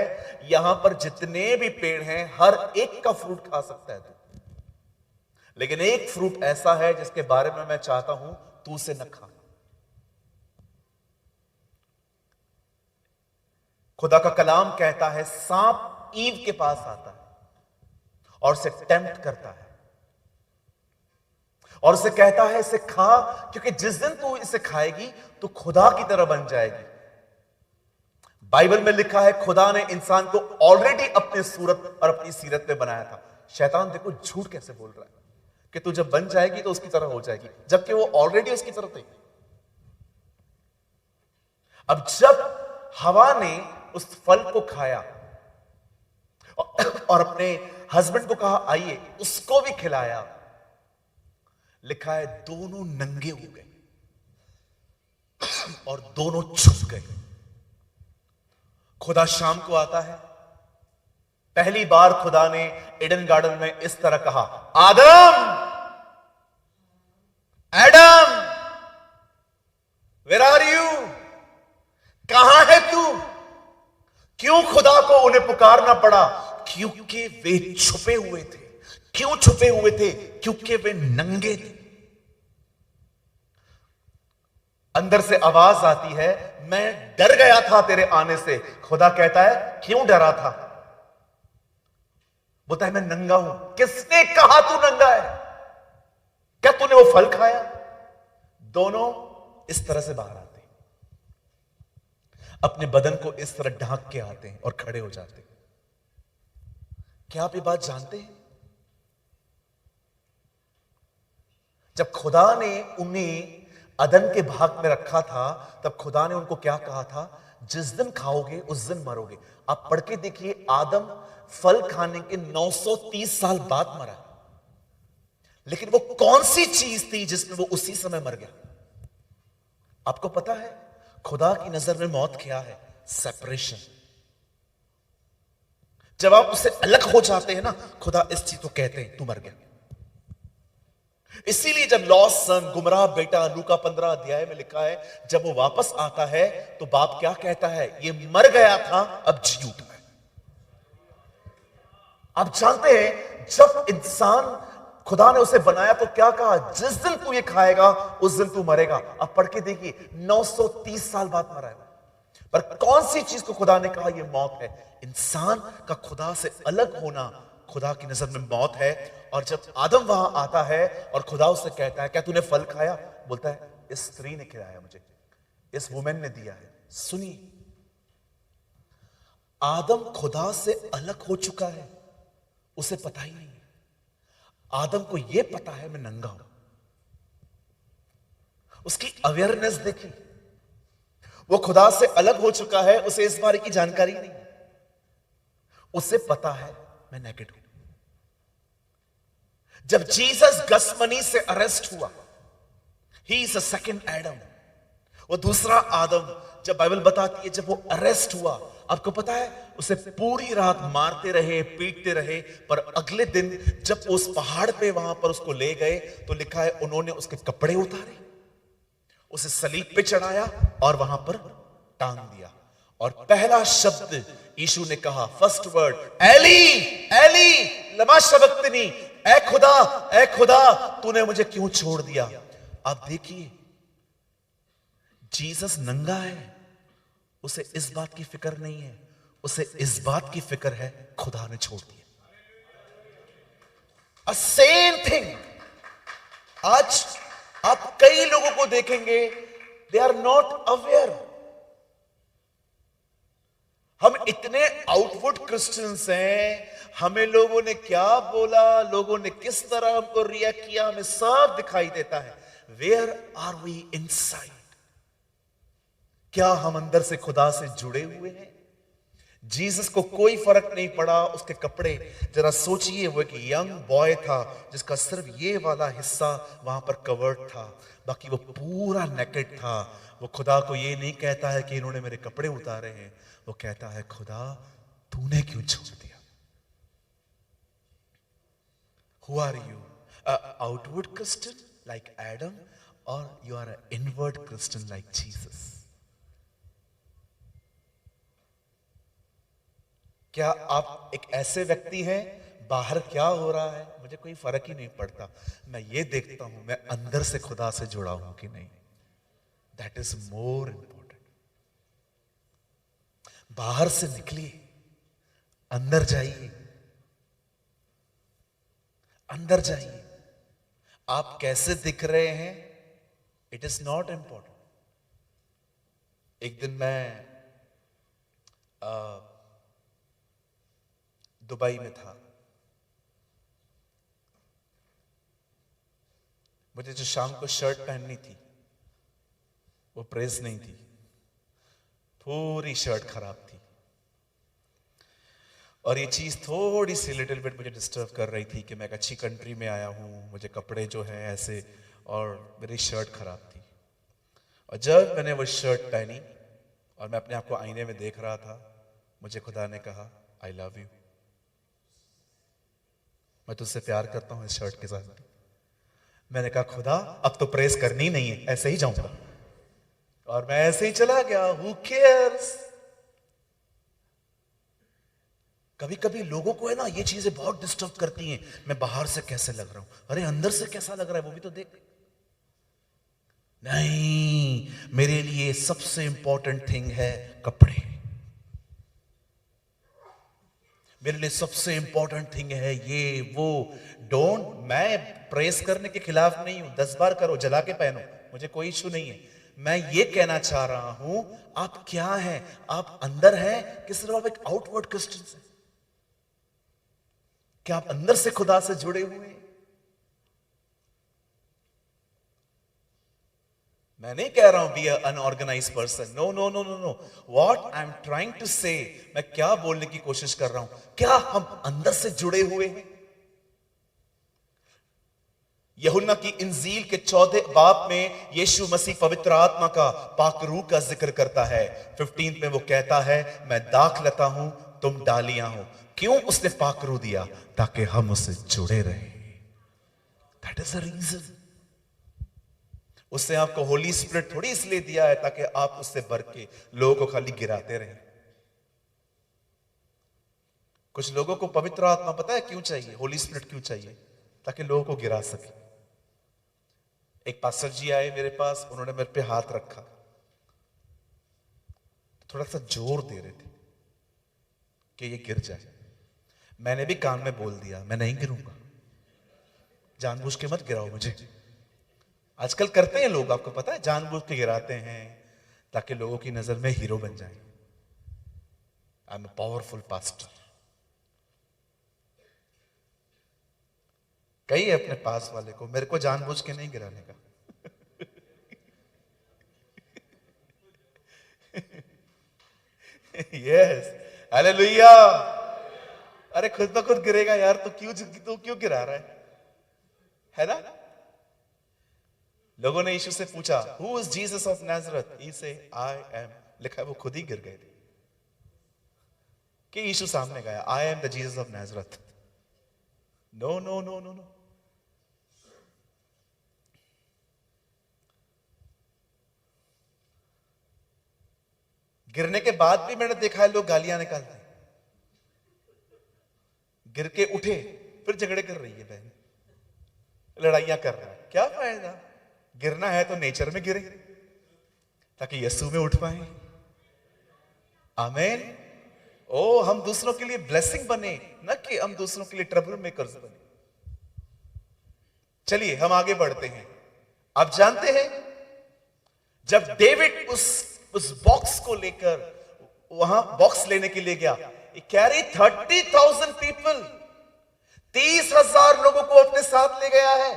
यहां पर जितने भी पेड़ हैं हर एक का फ्रूट खा सकता है तू, लेकिन एक फ्रूट ऐसा है जिसके बारे में मैं चाहता हूं तू उसे न खा। खुदा का कलाम कहता है सांप ईव के पास आता है और उसे टेम्प्ट करता है और उसे कहता है इसे खा, क्योंकि जिस दिन तू इसे खाएगी तो खुदा की तरह बन जाएगी। बाइबल में लिखा है खुदा ने इंसान को ऑलरेडी अपने सूरत और अपनी सीरत में बनाया था। शैतान देखो झूठ कैसे बोल रहा है कि तू जब बन जाएगी तो उसकी तरह हो जाएगी, जबकि वो ऑलरेडी उसकी तरह थे। अब जब हवा ने उस फल को खाया और अपने हस्बैंड को कहा आइए, उसको भी खिलाया, लिखा है दोनों नंगे हो गए और दोनों छुप गए। खुदा शाम को आता है। पहली बार खुदा ने ईडन गार्डन में इस तरह कहा, आदम, एडम, वेयर आर यू? कहां है तू? क्यों खुदा को उन्हें पुकारना पड़ा? क्योंकि वे छुपे हुए थे। क्यों छुपे हुए थे? क्योंकि वे नंगे थे। अंदर से आवाज आती है, मैं डर गया था तेरे आने से। खुदा कहता है क्यों डरा था? बोलता है मैं नंगा हूं। किसने कहा तू नंगा है? क्या तूने वो फल खाया? दोनों इस तरह से बाहर आते हैं, अपने बदन को इस तरह ढांक के आते हैं और खड़े हो जाते हैं। क्या आप ये बात जानते हैं? जब खुदा ने उन्हें अदन के भाग में रखा था तब खुदा ने उनको क्या कहा था? जिस दिन खाओगे उस दिन मरोगे। आप पढ़ के देखिए, आदम फल खाने के 930 साल बाद मरा, लेकिन वो कौन सी चीज थी जिसमें वो उसी समय मर गया? आपको पता है खुदा की नजर में मौत क्या है? सेपरेशन। जब आप उससे अलग हो जाते हैं ना, खुदा इस चीज को कहते हैं तू मर गया। इसीलिए जब लॉस्ट सन, गुमराह बेटा, लूका 15 अध्याय में लिखा है, जब वो वापस आता है तो बाप क्या कहता है? ये मर गया था, अब जी उठा है। आप जानते हैं जब इंसान, खुदा ने उसे बनाया तो क्या कहा? जिस दिन तू ये खाएगा उस दिन तू मरेगा। अब पढ़ के देखिए, 930 साल बाद मरा है। पर कौन सी चीज को खुदा ने कहा ये मौत है? इंसान का खुदा से अलग होना खुदा की नजर में मौत है। और जब आदम वहां आता है और खुदा उससे कहता है क्या तूने फल खाया? बोलता है इस स्त्री ने खिलाया मुझे, इस वुमेन ने दिया है। सुनिए, आदम खुदा से अलग हो चुका है, उसे पता ही नहीं है। आदम को यह पता है मैं नंगा हूं। उसकी अवेयरनेस देखिए, वो खुदा से अलग हो चुका है, उसे इस बारे की जानकारी नहीं है। उसे पता है मैं नेकेड हूं। जब जीसस गसमनी से अरेस्ट हुआ, he is a second Adam, वो दूसरा आदम। जब बाइबल बताती है जब वो अरेस्ट हुआ, आपको पता है, उसे पूरी रात मारते रहे, पीटते रहे, पर अगले दिन जब उस पहाड़ पे वहां पर उसको ले गए तो लिखा है उन्होंने उसके कपड़े उतारे, उसे सलीब पे चढ़ाया और वहां पर टांग दिया। और पहला शब्द यीशु ने कहा, फर्स्ट वर्ड, एली एली लमा शबक्तनी, ए खुदा तूने मुझे क्यों छोड़ दिया। आप देखिए, जीसस नंगा है, उसे इस बात की फिक्र नहीं है, उसे इस बात की फिक्र है खुदा ने छोड़ दिया। अ सेम थिंग आज आप कई लोगों को देखेंगे, दे आर नॉट अवेयर। हम इतने आउटवर्ड क्रिश्चियंस हैं, हमें लोगों ने क्या बोला, लोगों ने किस तरह हमको रिएक्ट किया, हमें सब दिखाई देता है। Where are we inside? क्या हम अंदर से खुदा से जुड़े हुए हैं? जीसस को कोई फर्क नहीं पड़ा उसके कपड़े। जरा सोचिए, वो एक यंग बॉय था जिसका सिर्फ ये वाला हिस्सा वहां पर कवर्ड था, बाकी वो पूरा नेकेड था। वो खुदा को ये नहीं कहता है कि इन्होंने मेरे कपड़े उतारे हैं, वो कहता है खुदा तूने क्यों छोड़ दिया। Who are you? A outward Christian like Adam, or you are an inward Christian like Jesus? क्या आप एक ऐसे व्यक्ति हैं, बाहर क्या हो रहा है मुझे कोई फर्क ही नहीं पड़ता, मैं ये देखता हूं मैं अंदर से खुदा से जुड़ा हूं कि नहीं। That is more important. बाहर से निकलिए, अंदर जाइए, अंदर जाइए। आप कैसे दिख रहे हैं, इट इज नॉट इंपॉर्टेंट। एक दिन मैं दुबई में था, मुझे जो शाम को शर्ट पहननी थी वो प्रेस नहीं थी, पूरी शर्ट खराब थी। और ये चीज थोड़ी सी लिटिल बिट मुझे डिस्टर्ब कर रही थी कि मैं एक अच्छी कंट्री में आया हूं, मुझे कपड़े जो हैं ऐसे, और मेरी शर्ट खराब थी। और जब मैंने वो शर्ट पहनी और मैं अपने आप को आईने में देख रहा था, मुझे खुदा ने कहा, आई लव यू, मैं तुझसे प्यार करता हूं इस शर्ट के साथ। मैंने कहा खुदा अब तो प्रेस करनी नहीं है, ऐसे ही जाऊंगा। और मैं ऐसे ही चला गया। Who cares? कभी कभी लोगों को है ना ये चीजें बहुत डिस्टर्ब करती हैं, मैं बाहर से कैसे लग रहा हूं, अरे अंदर से कैसा लग रहा है वो भी तो देख। नहीं, मेरे लिए सबसे इंपॉर्टेंट थिंग है कपड़े। मेरे लिए सबसे इंपॉर्टेंट थिंग है ये वो। डोंट, मैं प्रेस करने के खिलाफ नहीं हूं, 10 बार करो, जला के पहनो, मुझे कोई इशू नहीं है। मैं ये कहना चाह रहा हूं, आप क्या हैं? आप अंदर हैं कि सिर्फ आप एक आउटवर्ड क्रिश्चियन हैं? क्या आप अंदर से खुदा से जुड़े हुए हैं? मैं नहीं कह रहा हूं be unorganise person, no no no no no. What I am trying to say, मैं क्या बोलने की कोशिश कर रहा हूं, क्या हम अंदर से जुड़े हुए हैं? यूहन्ना की इंजील के 14 बाब में यीशु मसीह पवित्र आत्मा का, पाक रूह का जिक्र करता है। 15 में वो कहता है, मैं दाखलता हूं, तुम डालियां हो। क्यों उसने पाक रूह दिया? ताकि हम उससे जुड़े रहे। That is the reason. उसने आपको होली स्पिरिट थोड़ी इसलिए दिया है ताकि आप उससे भर के लोगों को खाली गिराते रहें। कुछ लोगों को पवित्र आत्मा पता है क्यों चाहिए, होली स्पिरिट क्यों चाहिए? ताकि लोगों को गिरा सके। एक पास्टर जी आए मेरे पास, उन्होंने मेरे पे हाथ रखा, थोड़ा सा जोर दे रहे थे कि ये गिर जाए। मैंने भी कान में बोल दिया, मैं नहीं गिरूंगा, जानबूझ के मत गिराओ मुझे। आजकल करते हैं लोग, आपको पता है, जानबूझ के गिराते हैं ताकि लोगों की नजर में हीरो बन जाए। I am a powerful pastor. कही अपने पास वाले को, मेरे को जानबूझ के नहीं गिराने का। Yes, hallelujah. अरे खुद ब खुद गिरेगा यार, तो क्यों गिरा रहा है ना? लोगों ने यीशु से पूछा, who is Jesus of Nazareth? He said I M. लिखा है वो खुद ही गिर गए थे। कि यीशु सामने गया, I am the Jesus of Nazareth. No no no no no. गिरने के बाद भी मैंने देखा है लोग गालियां निकालते, गिर के उठे फिर झगड़े कर रही है बहन, लड़ाइयां कर रहा है। क्या फायदा? गिरना है तो नेचर में गिरे ताकि यीशु में उठ पाए। आमीन। ओ, हम दूसरों के लिए ब्लेसिंग बने, न कि हम दूसरों के लिए ट्रबल मेकर्स बने। चलिए हम आगे बढ़ते हैं। आप जानते हैं जब डेविड उस बॉक्स को लेकर वहां बॉक्स लेने के लिए गया, कैरी 30,000 पीपल, 30,000 लोगों को अपने साथ ले गया है,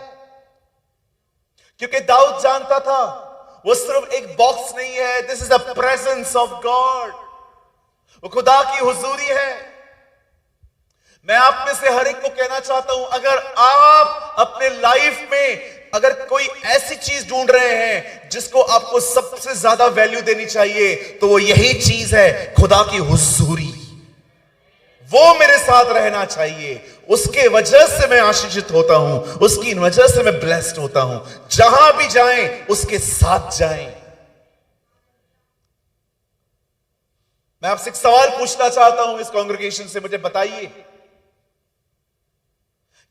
क्योंकि दाऊद जानता था वो सिर्फ एक बॉक्स नहीं है, this is the presence of God, वो खुदा की हुजूरी है। मैं आप में से हर एक को कहना चाहता हूं, अगर आप अपने लाइफ में अगर कोई ऐसी चीज ढूंढ रहे हैं जिसको आपको सबसे ज्यादा वैल्यू देनी चाहिए, तो वो यही चीज है, खुदा की हुजूरी। वो मेरे साथ रहना चाहिए, उसके वजह से मैं आशीषित होता हूं, उसकी वजह से मैं ब्लेस्ड होता हूं। जहां भी जाएं उसके साथ जाएं। मैं आपसे एक सवाल पूछना चाहता हूं इस कांग्रेगेशन से, मुझे बताइए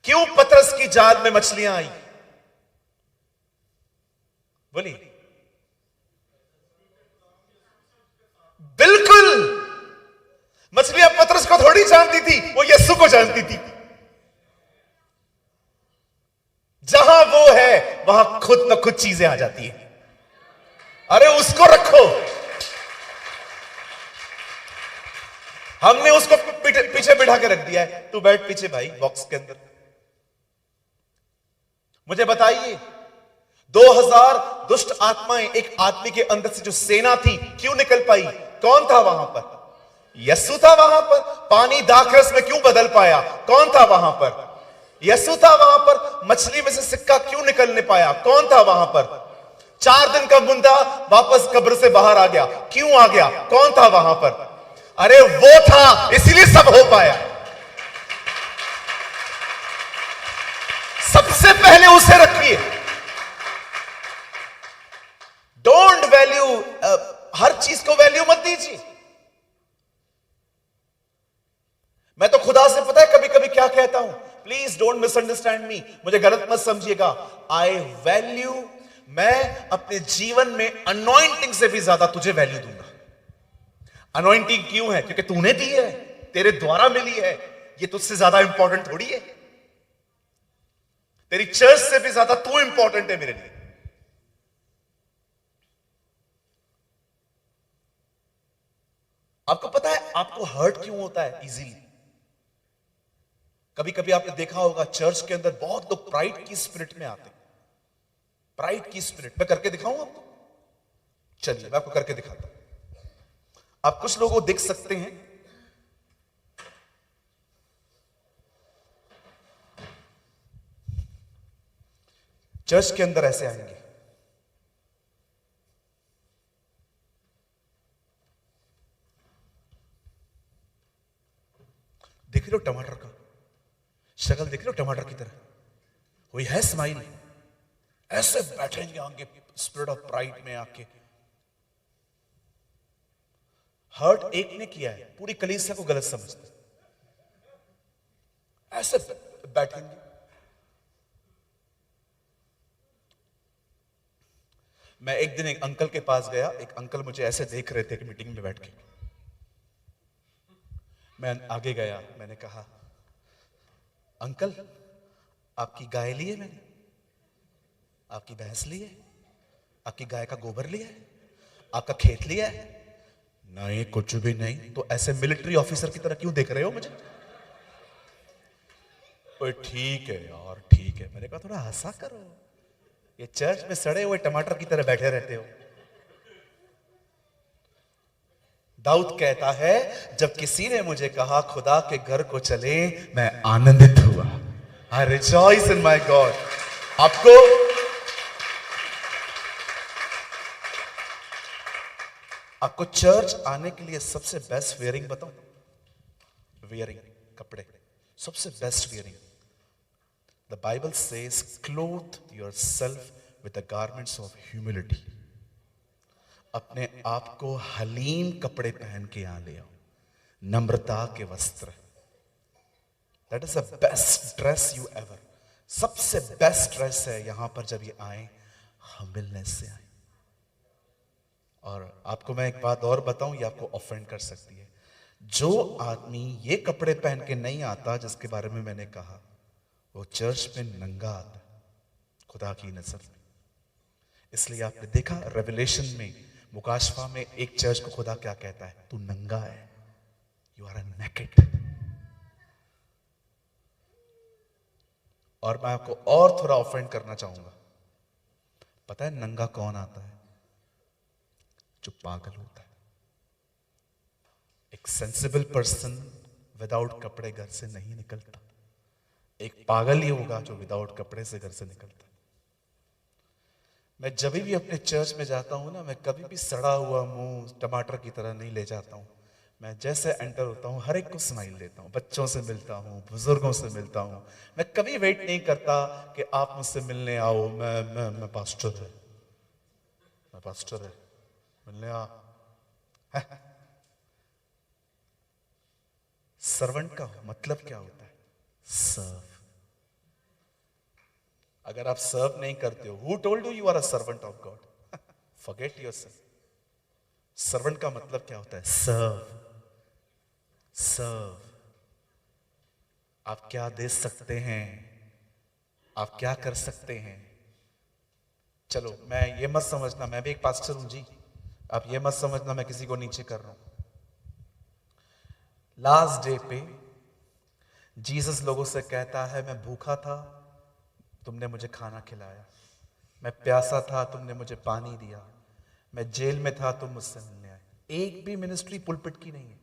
क्यों पतरस की जाल में मछलियां आई? बोलिए। बिल्कुल, मछलियां पतरस को थोड़ी जानती थी, वो यीशु को जानती थी। जहां वो है वहां खुद न खुद चीजें आ जाती है। अरे उसको रखो, हमने उसको पीछे बिठा के रख दिया है, तू बैठ पीछे भाई बॉक्स के अंदर। मुझे बताइए 2000 दुष्ट आत्माएं एक आदमी के अंदर से जो सेना थी क्यों निकल पाई? कौन था वहां पर? यीशु था वहां पर। पानी दाखरस में क्यों बदल पाया? कौन था वहां पर? यीशु था वहां पर। मछली में से सिक्का क्यों निकलने पाया? कौन था वहां पर? 4 दिन का मुंडा वापस कब्र से बाहर आ गया, क्यों आ गया? कौन था वहां पर? अरे वो था, इसीलिए सब हो पाया। सबसे पहले उसे रखिए। डोंट वैल्यू, हर चीज को वैल्यू मत दीजिए। मैं तो खुदा से पता है कभी कभी क्या कहता हूं, प्लीज डोंट मिसअंडरस्टैंड मी, मुझे गलत मत समझिएगा। आई वैल्यू, मैं अपने जीवन में अनॉइंटिंग से भी ज्यादा तुझे वैल्यू दूंगा। अनॉइंटिंग क्यों है? क्योंकि तूने दी है, तेरे द्वारा मिली है, ये तुझसे ज्यादा इंपॉर्टेंट थोड़ी है। तेरी चर्च से भी ज्यादा तू इंपॉर्टेंट है मेरे लिए। आपको पता है आपको हर्ट क्यों होता है इजीली? कभी कभी आपने देखा होगा चर्च के अंदर बहुत लोग प्राइड की स्पिरिट में आते हैं। प्राइड की स्पिरिट, मैं करके दिखाऊं आपको? चलिए मैं आपको करके दिखाता हूं। आप कुछ लोगों को देख सकते हैं, चर्च के अंदर ऐसे आएंगे, देख रहे हो टमाटर का शक्ल, देख रहे हो टमाटर की तरह, वही है स्माइल, ऐसे बैठेंगे आगे स्पिरिट ऑफ प्राइड में आके। हर्ट एक ने किया है, पूरी कलीसिया को गलत समझते, ऐसे बैठेंगे। मैं एक दिन एक अंकल के पास गया, एक अंकल मुझे ऐसे देख रहे थे कि मीटिंग में बैठ के। मैं आगे गया, मैंने कहा अंकल आपकी गाय ली है मैंने, आपकी भैंस ली है, आपकी गाय का गोबर लिया है, आपका खेत लिया है? नहीं कुछ भी नहीं। तो ऐसे मिलिट्री ऑफिसर की तरह क्यों देख रहे हो मुझे? ओए ठीक है यार ठीक है। मैंने कहा थोड़ा हंसा करो, ये चर्च में सड़े हुए टमाटर की तरह बैठे रहते हो। दाऊद कहता है जब किसी ने मुझे कहा खुदा के घर को चले, मैं आनंदित हुआ। आई रिजॉइस इन माय गॉड। आपको चर्च आने के लिए सबसे बेस्ट वेयरिंग बताऊं? वेयरिंग, कपड़े, सबसे best wearing. The Bible says cloth yourself with the garments of humility. अपने आप को हलीम कपड़े पहन के यहां ले आओ, नम्रता के वस्त्र। That is the best dress you ever. सबसे बेस्ट ड्रेस है यहां पर जब ये आए, हम्बलनेस से आए। और आपको मैं एक बात और बताऊं, ये आपको ऑफेंड कर सकती है। जो आदमी ये कपड़े पहन के नहीं आता जिसके बारे में मैंने कहा, वो चर्च में नंगा आता खुदा की नजर में। इसलिए आपने देखा रेवलेशन में, मुकाशफा में, एक चर्च को खुदा क्या कहता है? तू नंगा है, यू आर नेकेड। और मैं आपको और थोड़ा ऑफेंड करना चाहूंगा। पता है नंगा कौन आता है? जो पागल होता है। एक सेंसिबल पर्सन विदाउट कपड़े घर से नहीं निकलता। एक पागल ही होगा जो विदाउट कपड़े से घर से निकलता। मैं जब भी अपने चर्च में जाता हूं ना, मैं कभी भी सड़ा हुआ मुंह टमाटर की तरह नहीं ले जाता हूं। मैं जैसे एंटर होता हूं हर एक को स्माइल देता हूं, बच्चों से मिलता हूं, बुजुर्गों से मिलता हूं। मैं कभी वेट नहीं करता कि आप मुझसे मिलने आओ, मैं पास्टर है, मैं पास्टर है, मिलने आ। सर्वेंट का मतलब क्या होता है? सर्व। अगर आप सर्व नहीं करते हो, who told you you are a servant of God? Forget yourself. Servant का मतलब क्या होता है? सर्व। सर्व। आप क्या दे सकते हैं, आप क्या कर सकते हैं। चलो, मैं ये मत समझना मैं भी एक पास्टर हूं जी, आप ये मत समझना मैं किसी को नीचे कर रहा हूं। लास्ट डे पे जीसस लोगों से कहता है, मैं भूखा था, तुमने मुझे खाना खिलाया, मैं प्यासा था, तुमने मुझे पानी दिया, मैं जेल में था, तुम मुझसे मिलने आए। एक भी मिनिस्ट्री पुलपिट की नहीं है,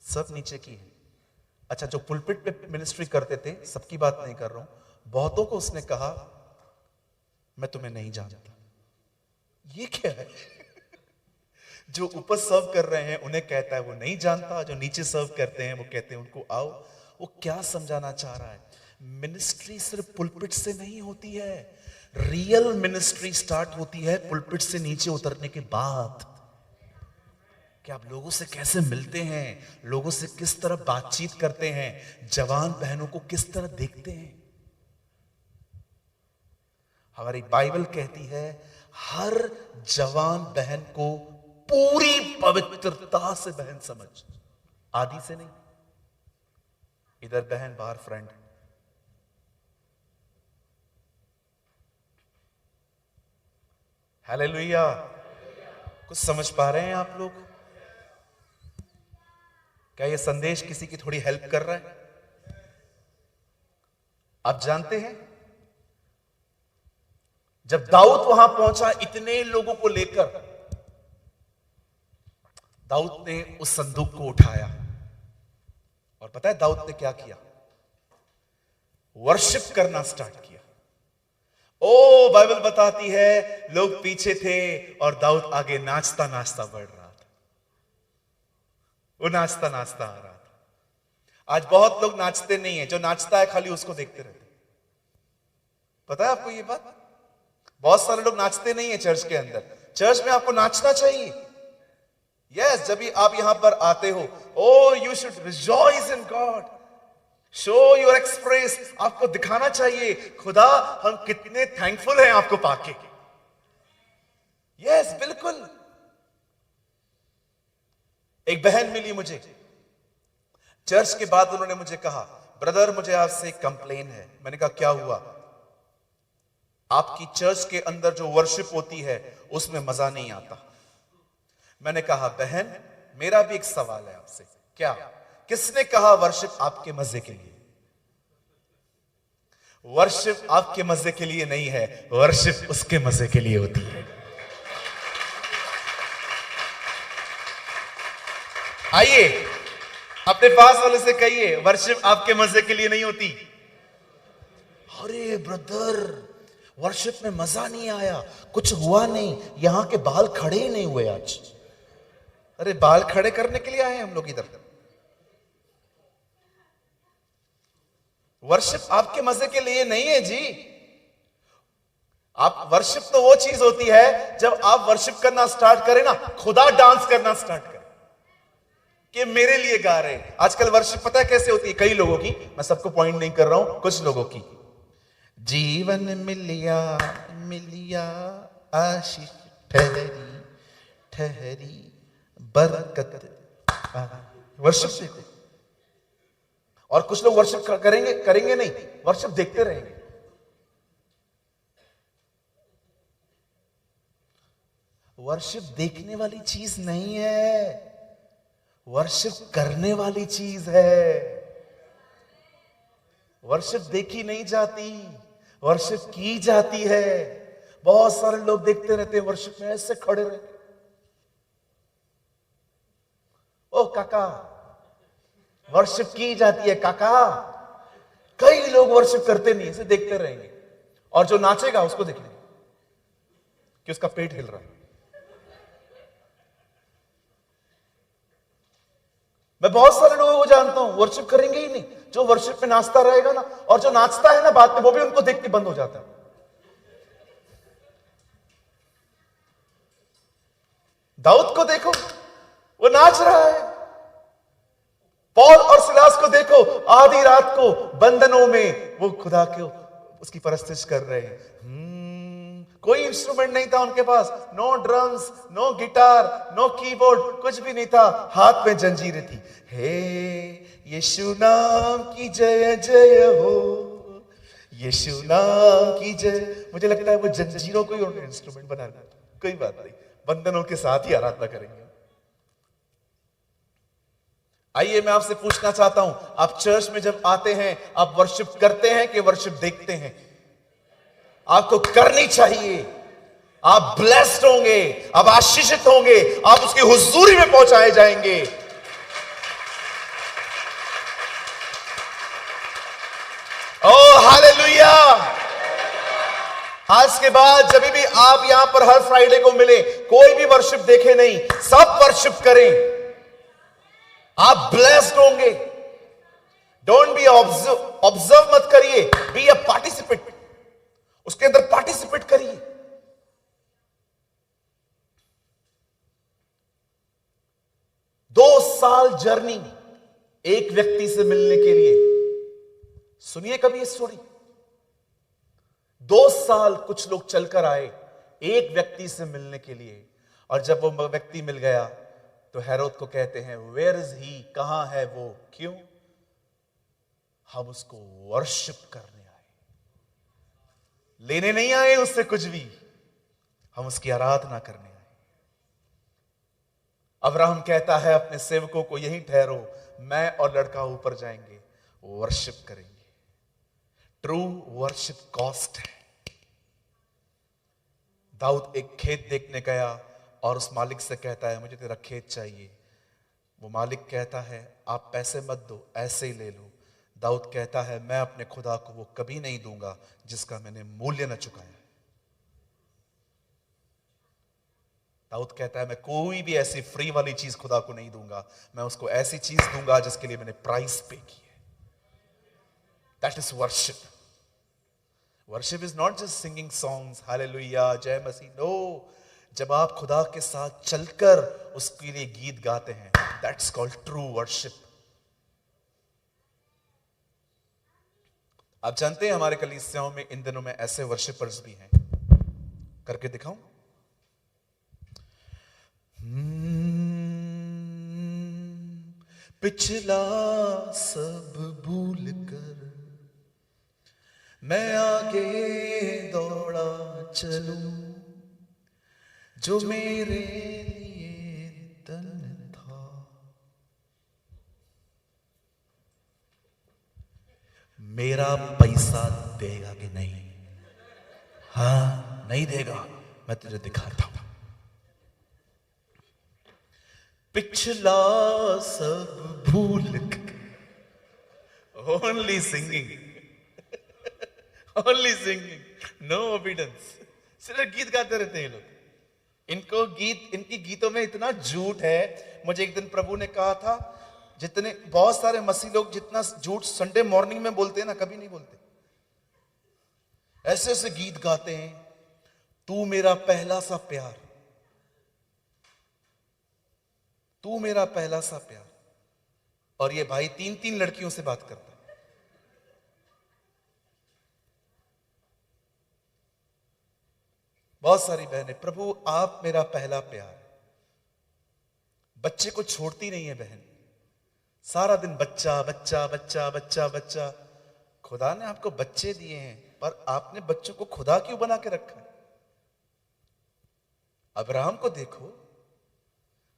सब नीचे की है। अच्छा, जो पुलपिट पे मिनिस्ट्री करते थे, सबकी बात नहीं कर रहा हूं, बहुतों को उसने कहा मैं तुम्हें नहीं जानता। ये क्या है? जो ऊपर सर्व कर रहे हैं उन्हें कहता है वो नहीं जानता, जो नीचे सर्व करते हैं वो कहते हैं उनको आओ। वो क्या समझाना चाह रहा है? मिनिस्ट्री सिर्फ पुलपिट से नहीं होती है, रियल मिनिस्ट्री स्टार्ट होती है पुलपिट से नीचे उतरने के बाद। कि आप लोगों से कैसे मिलते हैं, लोगों से किस तरह बातचीत करते हैं, जवान बहनों को किस तरह देखते हैं। हमारी बाइबल कहती है हर जवान बहन को पूरी पवित्रता से बहन समझ, आदि से नहीं। इधर बहन, बाहर फ्रेंड। हालेलुया। कुछ समझ पा रहे हैं आप लोग? क्या यह संदेश किसी की थोड़ी हेल्प कर रहा है? आप जानते हैं जब दाऊद वहां पहुंचा इतने लोगों को लेकर, दाऊद ने उस संदूक को उठाया और पता है दाऊद ने क्या किया? वर्शिप करना स्टार्ट किया। ओ, बाइबल बताती है लोग पीछे थे और दाऊद आगे नाचता नाचता बढ़ रहा था। वो नाचता नाचता आ रहा था। आज बहुत लोग नाचते नहीं है, जो नाचता है खाली उसको देखते रहते। पता है आपको ये बात? बहुत सारे लोग नाचते नहीं है चर्च के अंदर। चर्च में आपको नाचना चाहिए। यस, जब भी आप यहां पर आते हो, oh you should rejoice in God, show your express. आपको दिखाना चाहिए खुदा हम कितने थैंकफुल हैं आपको पाके। यस, बिल्कुल। एक बहन मिली मुझे चर्च के बाद, उन्होंने मुझे कहा ब्रदर मुझे आपसे एक कंप्लेन है। मैंने कहा क्या हुआ? आपकी चर्च के अंदर जो वर्शिप होती है उसमें मजा नहीं आता। मैंने कहा बहन मेरा भी एक सवाल है आपसे। क्या? किसने कहा वर्शिप आपके मजे के लिए? वर्शिप आपके मजे के लिए नहीं है, वर्शिप उसके मजे के लिए होती है। आइए अपने पास वाले से कहिए वर्शिप आपके मजे के लिए नहीं होती। अरे ब्रदर वर्शिप में मजा नहीं आया, कुछ हुआ नहीं, यहां के बाल खड़े ही नहीं हुए आज। अरे बाल खड़े करने के लिए आए हम लोग इधर। वर्शिप आपके मजे के लिए नहीं है जी। आप वर्शिप तो वो चीज होती है जब आप वर्शिप करना स्टार्ट करें ना, खुदा डांस करना स्टार्ट करे कि मेरे लिए गा रहे हैं। आजकल वर्शिप पता है कैसे होती है? कई लोगों की, मैं सबको पॉइंट नहीं कर रहा हूं, कुछ लोगों की जीवन मिलिया मिलिया आशीष ठहरी ठहरी बरकत। वर्शिप देखो। और कुछ लोग वर्शिप करेंगे नहीं, वर्शिप देखते रहेंगे। वर्शिप देखने वाली चीज नहीं है, वर्शिप करने वाली चीज है। वर्शिप देखी नहीं जाती, वर्शिप की जाती है। बहुत सारे लोग देखते रहते हैं वर्शिप में, ऐसे खड़े रहते। ओ काका, वर्शिप की जाती है काका। कई लोग वर्शिप करते नहीं, ऐसे देखते रहेंगे। और जो नाचेगा उसको देखेंगे कि उसका पेट हिल रहा है। मैं बहुत सारे लोगों को जानता हूं वर्शिप करेंगे ही नहीं, जो वर्शिप में नाचता रहेगा ना, और जो नाचता है ना बाद में, वो भी उनको देख के बंद हो जाता है। दाऊद को देखो, वो नाच रहा है। पौल और सिलास को देखो, आधी रात को बंधनों में वो खुदा को उसकी परस्तिश कर रहे हैं। कोई इंस्ट्रूमेंट नहीं था उनके पास, no drums, no guitar, no keyboard, कुछ भी नहीं था। हाथ में जंजीरें थी। हे यीशु नाम की जय जय हो, यीशु नाम की जय। मुझे लगता है वो जंजीरों को ही उन्होंने इंस्ट्रूमेंट बना लिया। कोई बात नहीं, बंधनों के साथ ही आराधना करेंगे। आइए मैं आपसे पूछना चाहता हूं, आप चर्च में जब आते हैं, आप वर्शिप करते हैं कि वर्शिप देखते हैं? आपको करनी चाहिए। आप ब्लेस्ड होंगे, आप आशीषित होंगे, आप उसकी हुजूरी में पहुंचाए जाएंगे। Oh hallelujah. आज के बाद जब भी आप यहां पर हर फ्राइडे को मिले, कोई भी वर्शिप देखे नहीं, सब वर्शिप करें। आप ब्लेस्ड होंगे। डोंट बी ऑब्जर्व मत करिए, बी अ पार्टिसिपेट। उसके अंदर पार्टिसिपेट करिए। दो साल जर्नी एक व्यक्ति से मिलने के लिए। सुनिए कभी ये स्टोरी। 2 साल कुछ लोग चलकर आए एक व्यक्ति से मिलने के लिए, और जब वो व्यक्ति मिल गया तो हेरोद को कहते हैं, वेयर इज ही, कहां है वो? क्यों? हम उसको वर्शिप करने आए, लेने नहीं आए उससे कुछ भी, हम उसकी आराधना करने आए। अब्राहम कहता है अपने सेवकों को, यहीं ठहरो, मैं और लड़का ऊपर जाएंगे, वर्शिप करेंगे। ट्रू वर्शिप कॉस्ट है। दाऊद एक खेत देखने गया और उस मालिक से कहता है, मुझे तेरा खेत चाहिए। वो मालिक कहता है, आप पैसे मत दो, ऐसे ही ले लो। दाऊद कहता है, मैं अपने खुदा को वो कभी नहीं दूंगा जिसका मैंने मूल्य न चुकाया। दाऊद कहता है, मैं कोई भी ऐसी फ्री वाली चीज खुदा को नहीं दूंगा, मैं उसको ऐसी चीज दूंगा जिसके लिए मैंने प्राइस पे की है। That is worship. Worship is not just singing songs, hallelujah, जय मसीह। नो, जब आप खुदा के साथ चलकर उसके लिए गीत गाते हैं, दैट्स कॉल्ड ट्रू वर्शिप। आप जानते हैं हमारे कलीसियाओं में इन दिनों में ऐसे वर्शिपर्स भी हैं। करके दिखाऊं? पिछला सब भूल कर मैं आगे दौड़ा चलूं, जो मेरे लिए तन था। मेरा पैसा देगा कि नहीं? हाँ, नहीं देगा, मैं तुझे दिखाता हूं। पिछला सब भूल कर, only singing, only singing, no obedience. सिर्फ गीत गाते रहते हैं लोग। इनकी गीतों में इतना झूठ है। मुझे एक दिन प्रभु ने कहा था, जितने बहुत सारे मसीह लोग जितना झूठ संडे मॉर्निंग में बोलते हैं ना, कभी नहीं बोलते। ऐसे ऐसे गीत गाते हैं, तू मेरा पहला सा प्यार, तू मेरा पहला सा प्यार। और ये भाई 3-3 लड़कियों से बात करता है। बहुत सारी बहनें, प्रभु आप मेरा पहला प्यार। बच्चे को छोड़ती नहीं है बहन, सारा दिन बच्चा बच्चा बच्चा बच्चा बच्चा। खुदा ने आपको बच्चे दिए हैं, पर आपने बच्चों को खुदा क्यों बना के रखा है? अब्राहम को देखो,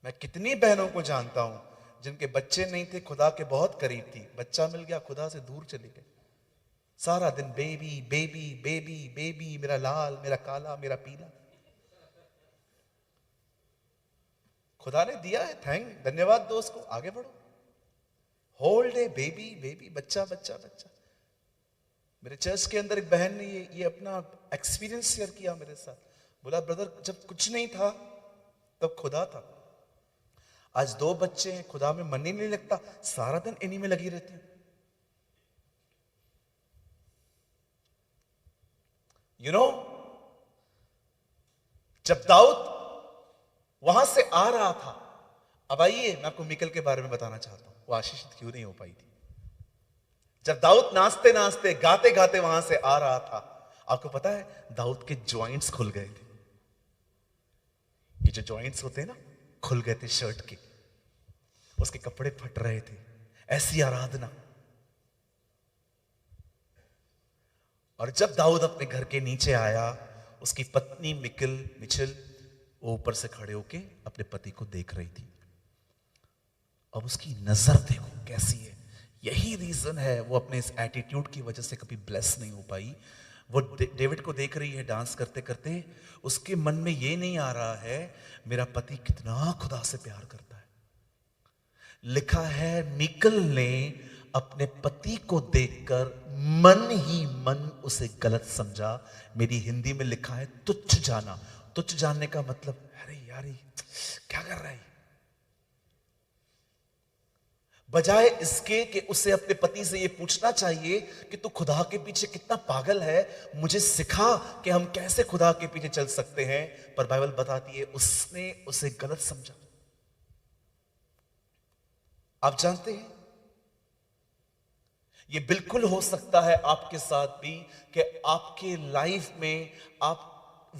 मैं कितनी बहनों को जानता हूं जिनके बच्चे नहीं थे, खुदा के बहुत करीब थी, बच्चा मिल गया खुदा से दूर चले गए। सारा दिन बेबी बेबी बेबी बेबी, मेरा लाल, मेरा काला, मेरा पीला। खुदा ने दिया है, धन्यवाद दो उसको, आगे बढ़ो। होल डे बेबी बेबी, बच्चा बच्चा बच्चा। मेरे चर्च के अंदर एक बहन ने ये अपना एक्सपीरियंस शेयर किया मेरे साथ। बोला ब्रदर, जब कुछ नहीं था तब खुदा था, आज 2 बच्चे हैं, खुदा में मन ही नहीं लगता, सारा दिन इन्हीं में लगी रहती हूं। यू नो, जब दाऊद वहां से आ रहा था, अब आइए मैं आपको मिकल के बारे में बताना चाहता हूं, वो आशीषित क्यों नहीं हो पाई थी। जब दाऊद नाचते नाचते गाते गाते वहां से आ रहा था, आपको पता है दाऊद के जॉइंट्स खुल गए थे। ये जो जॉइंट्स होते हैं ना, खुल गए थे शर्ट के, उसके कपड़े फट रहे थे। ऐसी आराधना। और जब दाऊद अपने घर के नीचे आया, उसकी पत्नी मिचल वो ऊपर से खड़े होके अपने पति को देख रही थी। अब उसकी नजर देखो कैसी है। यही रीजन है वो अपने इस एटीट्यूड की वजह से कभी ब्लेस नहीं हो पाई। वो डेविड को देख रही है डांस करते करते, उसके मन में ये नहीं आ रहा है मेरा पति कितना खुदा से प्यार करता है। लिखा है मिकल ने अपने पति को देखकर मन ही मन उसे गलत समझा। मेरी हिंदी में लिखा है तुच्छ जाना। तुच्छ जानने का मतलब, अरे यार क्या कर रहा है, बजाय इसके कि उसे अपने पति से यह पूछना चाहिए कि तू खुदा के पीछे कितना पागल है, मुझे सिखा कि हम कैसे खुदा के पीछे चल सकते हैं। पर बाइबल बताती है उसने उसे गलत समझा। आप जानते हैं यह बिल्कुल हो सकता है आपके साथ भी कि आपके लाइफ में आप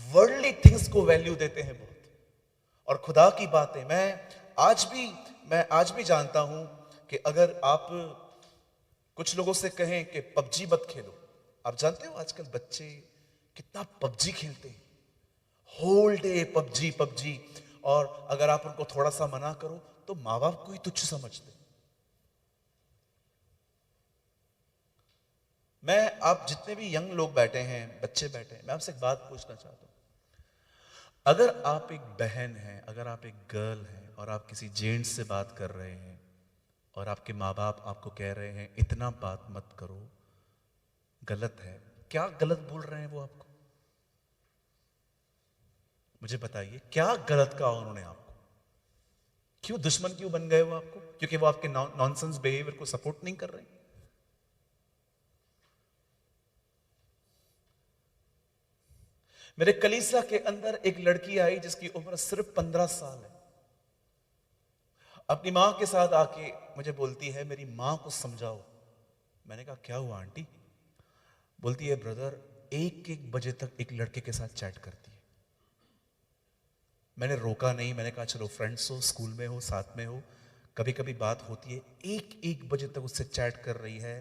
वर्ल्डली थिंग्स को वैल्यू देते हैं बहुत, और खुदा की बातें। मैं आज भी जानता हूं कि अगर आप कुछ लोगों से कहें कि पबजी मत खेलो, आप जानते हो आजकल बच्चे कितना पबजी खेलते हैं, होल डे पबजी पबजी। और अगर आप उनको थोड़ा सा मना करो तो मां बाप को ही तुच्छ समझते। आप जितने भी यंग लोग बैठे हैं, बच्चे बैठे हैं, मैं आपसे एक बात पूछना चाहता हूं। अगर आप एक बहन हैं, अगर आप एक गर्ल हैं और आप किसी जेंट्स से बात कर रहे हैं और आपके माँ बाप आपको कह रहे हैं इतना बात मत करो, गलत है, क्या गलत बोल रहे हैं वो आपको? मुझे बताइए, क्या गलत कहा उन्होंने आपको? क्यों दुश्मन क्यों बन गए वो आपको? क्योंकि वो आपके नॉनसेंस बिहेवियर को सपोर्ट नहीं कर रहे हैं। मेरे कलीसिया के अंदर एक लड़की आई जिसकी उम्र सिर्फ 15 साल है। अपनी मां के साथ आके मुझे बोलती है मेरी मां को समझाओ। मैंने कहा क्या हुआ आंटी? बोलती है ब्रदर 1-1 बजे तक एक लड़के के साथ चैट करती है। मैंने रोका नहीं, मैंने कहा चलो फ्रेंड्स हो, स्कूल में हो, साथ में हो, कभी कभी बात होती है। 1-1 बजे तक उससे चैट कर रही है।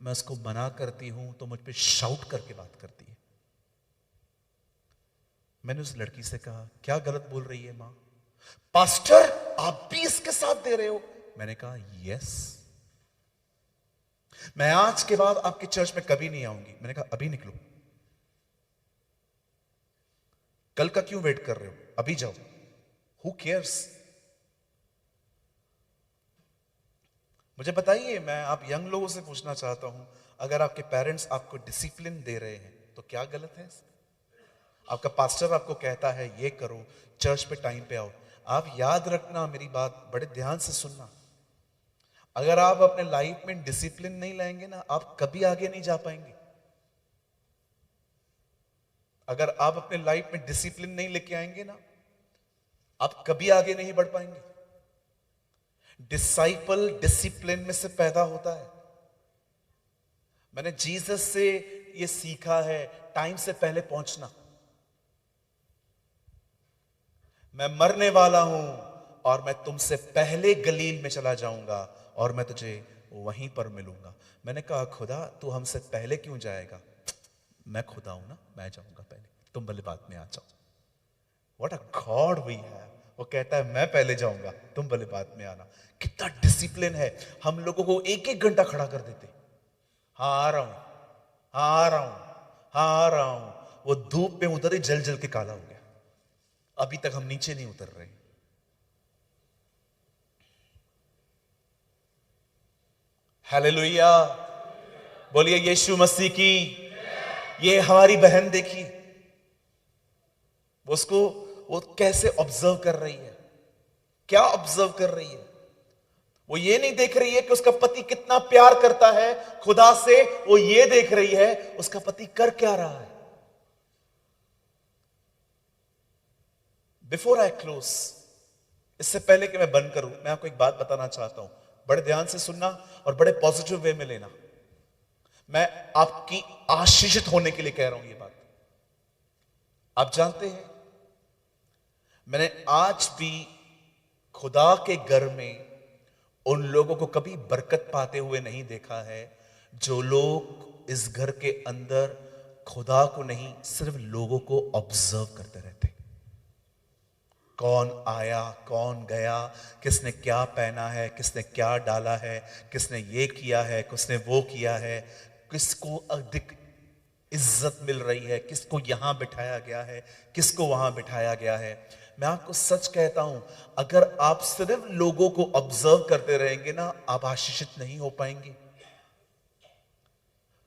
मैं उसको मना करती हूं तो मुझ पे शाउट करके बात करती है। मैंने उस लड़की से कहा क्या गलत बोल रही है मां? पास्टर आप भी इसके साथ दे रहे हो? मैंने कहा यस, मैं आज के बाद आपके चर्च में कभी नहीं आऊंगी। मैंने कहा अभी निकलो, कल का क्यों वेट कर रहे हो, अभी जाओ। Who cares? मुझे बताइए, मैं आप यंग लोगों से पूछना चाहता हूं, अगर आपके पेरेंट्स आपको डिसिप्लिन दे रहे हैं तो क्या गलत है? आपका पास्टर आपको कहता है ये करो, चर्च पे टाइम पे आओ, आप याद रखना मेरी बात, बड़े ध्यान से सुनना। अगर आप अपने लाइफ में डिसिप्लिन नहीं लाएंगे ना, आप कभी आगे नहीं जा पाएंगे। अगर आप अपने लाइफ में डिसिप्लिन नहीं लेके आएंगे ना, आप कभी आगे नहीं बढ़ पाएंगे। डिसाइपल डिसिप्लिन में से पैदा होता है। मैंने जीसस से ये सीखा है, टाइम से पहले पहुंचना। मैं मरने वाला हूं और मैं तुमसे पहले गलील में चला जाऊंगा और मैं तुझे वहीं पर मिलूंगा। मैंने कहा खुदा तू हमसे पहले क्यों जाएगा? मैं खुदा हूं ना, मैं जाऊंगा पहले, तुम भले बाद में आ जाओ। What a God we have. वो कहता है मैं पहले जाऊंगा, तुम भले बाद में आना। कितना डिसिप्लिन है। हम लोगों को एक एक घंटा खड़ा कर देते। हाँ आ रहा हूं, हाँ आ रहा हूं, हाँ आ रहा हूं। वो धूप में उधर ही जल जल के काला हो गया। अभी तक हम नीचे नहीं उतर रहे। हालेलुया, बोलिए यीशु मसीह की। ये हमारी बहन देखी, उसको वो कैसे ऑब्जर्व कर रही है। क्या ऑब्जर्व कर रही है? वो ये नहीं देख रही है कि उसका पति कितना प्यार करता है खुदा से, वो ये देख रही है उसका पति कर क्या रहा है। बिफोर आई क्लोज, इससे पहले कि मैं बंद करूं, मैं आपको एक बात बताना चाहता हूं। बड़े ध्यान से सुनना और बड़े पॉजिटिव वे में लेना। मैं आपकी आशीषित होने के लिए कह रहा हूं ये बात। आप जानते हैं, मैंने आज भी खुदा के घर में उन लोगों को कभी बरकत पाते हुए नहीं देखा है जो लोग इस घर के अंदर खुदा को नहीं, सिर्फ लोगों को ऑब्जर्व करते रहते। कौन आया, कौन गया, किसने क्या पहना है, किसने क्या डाला है, किसने ये किया है, किसने वो किया है, किसको अधिक इज्जत मिल रही है, किसको यहां बिठाया गया है, किसको वहां बिठाया गया है। मैं आपको सच कहता हूं, अगर आप सिर्फ लोगों को ऑब्जर्व करते रहेंगे ना, आप आशीषित नहीं हो पाएंगे।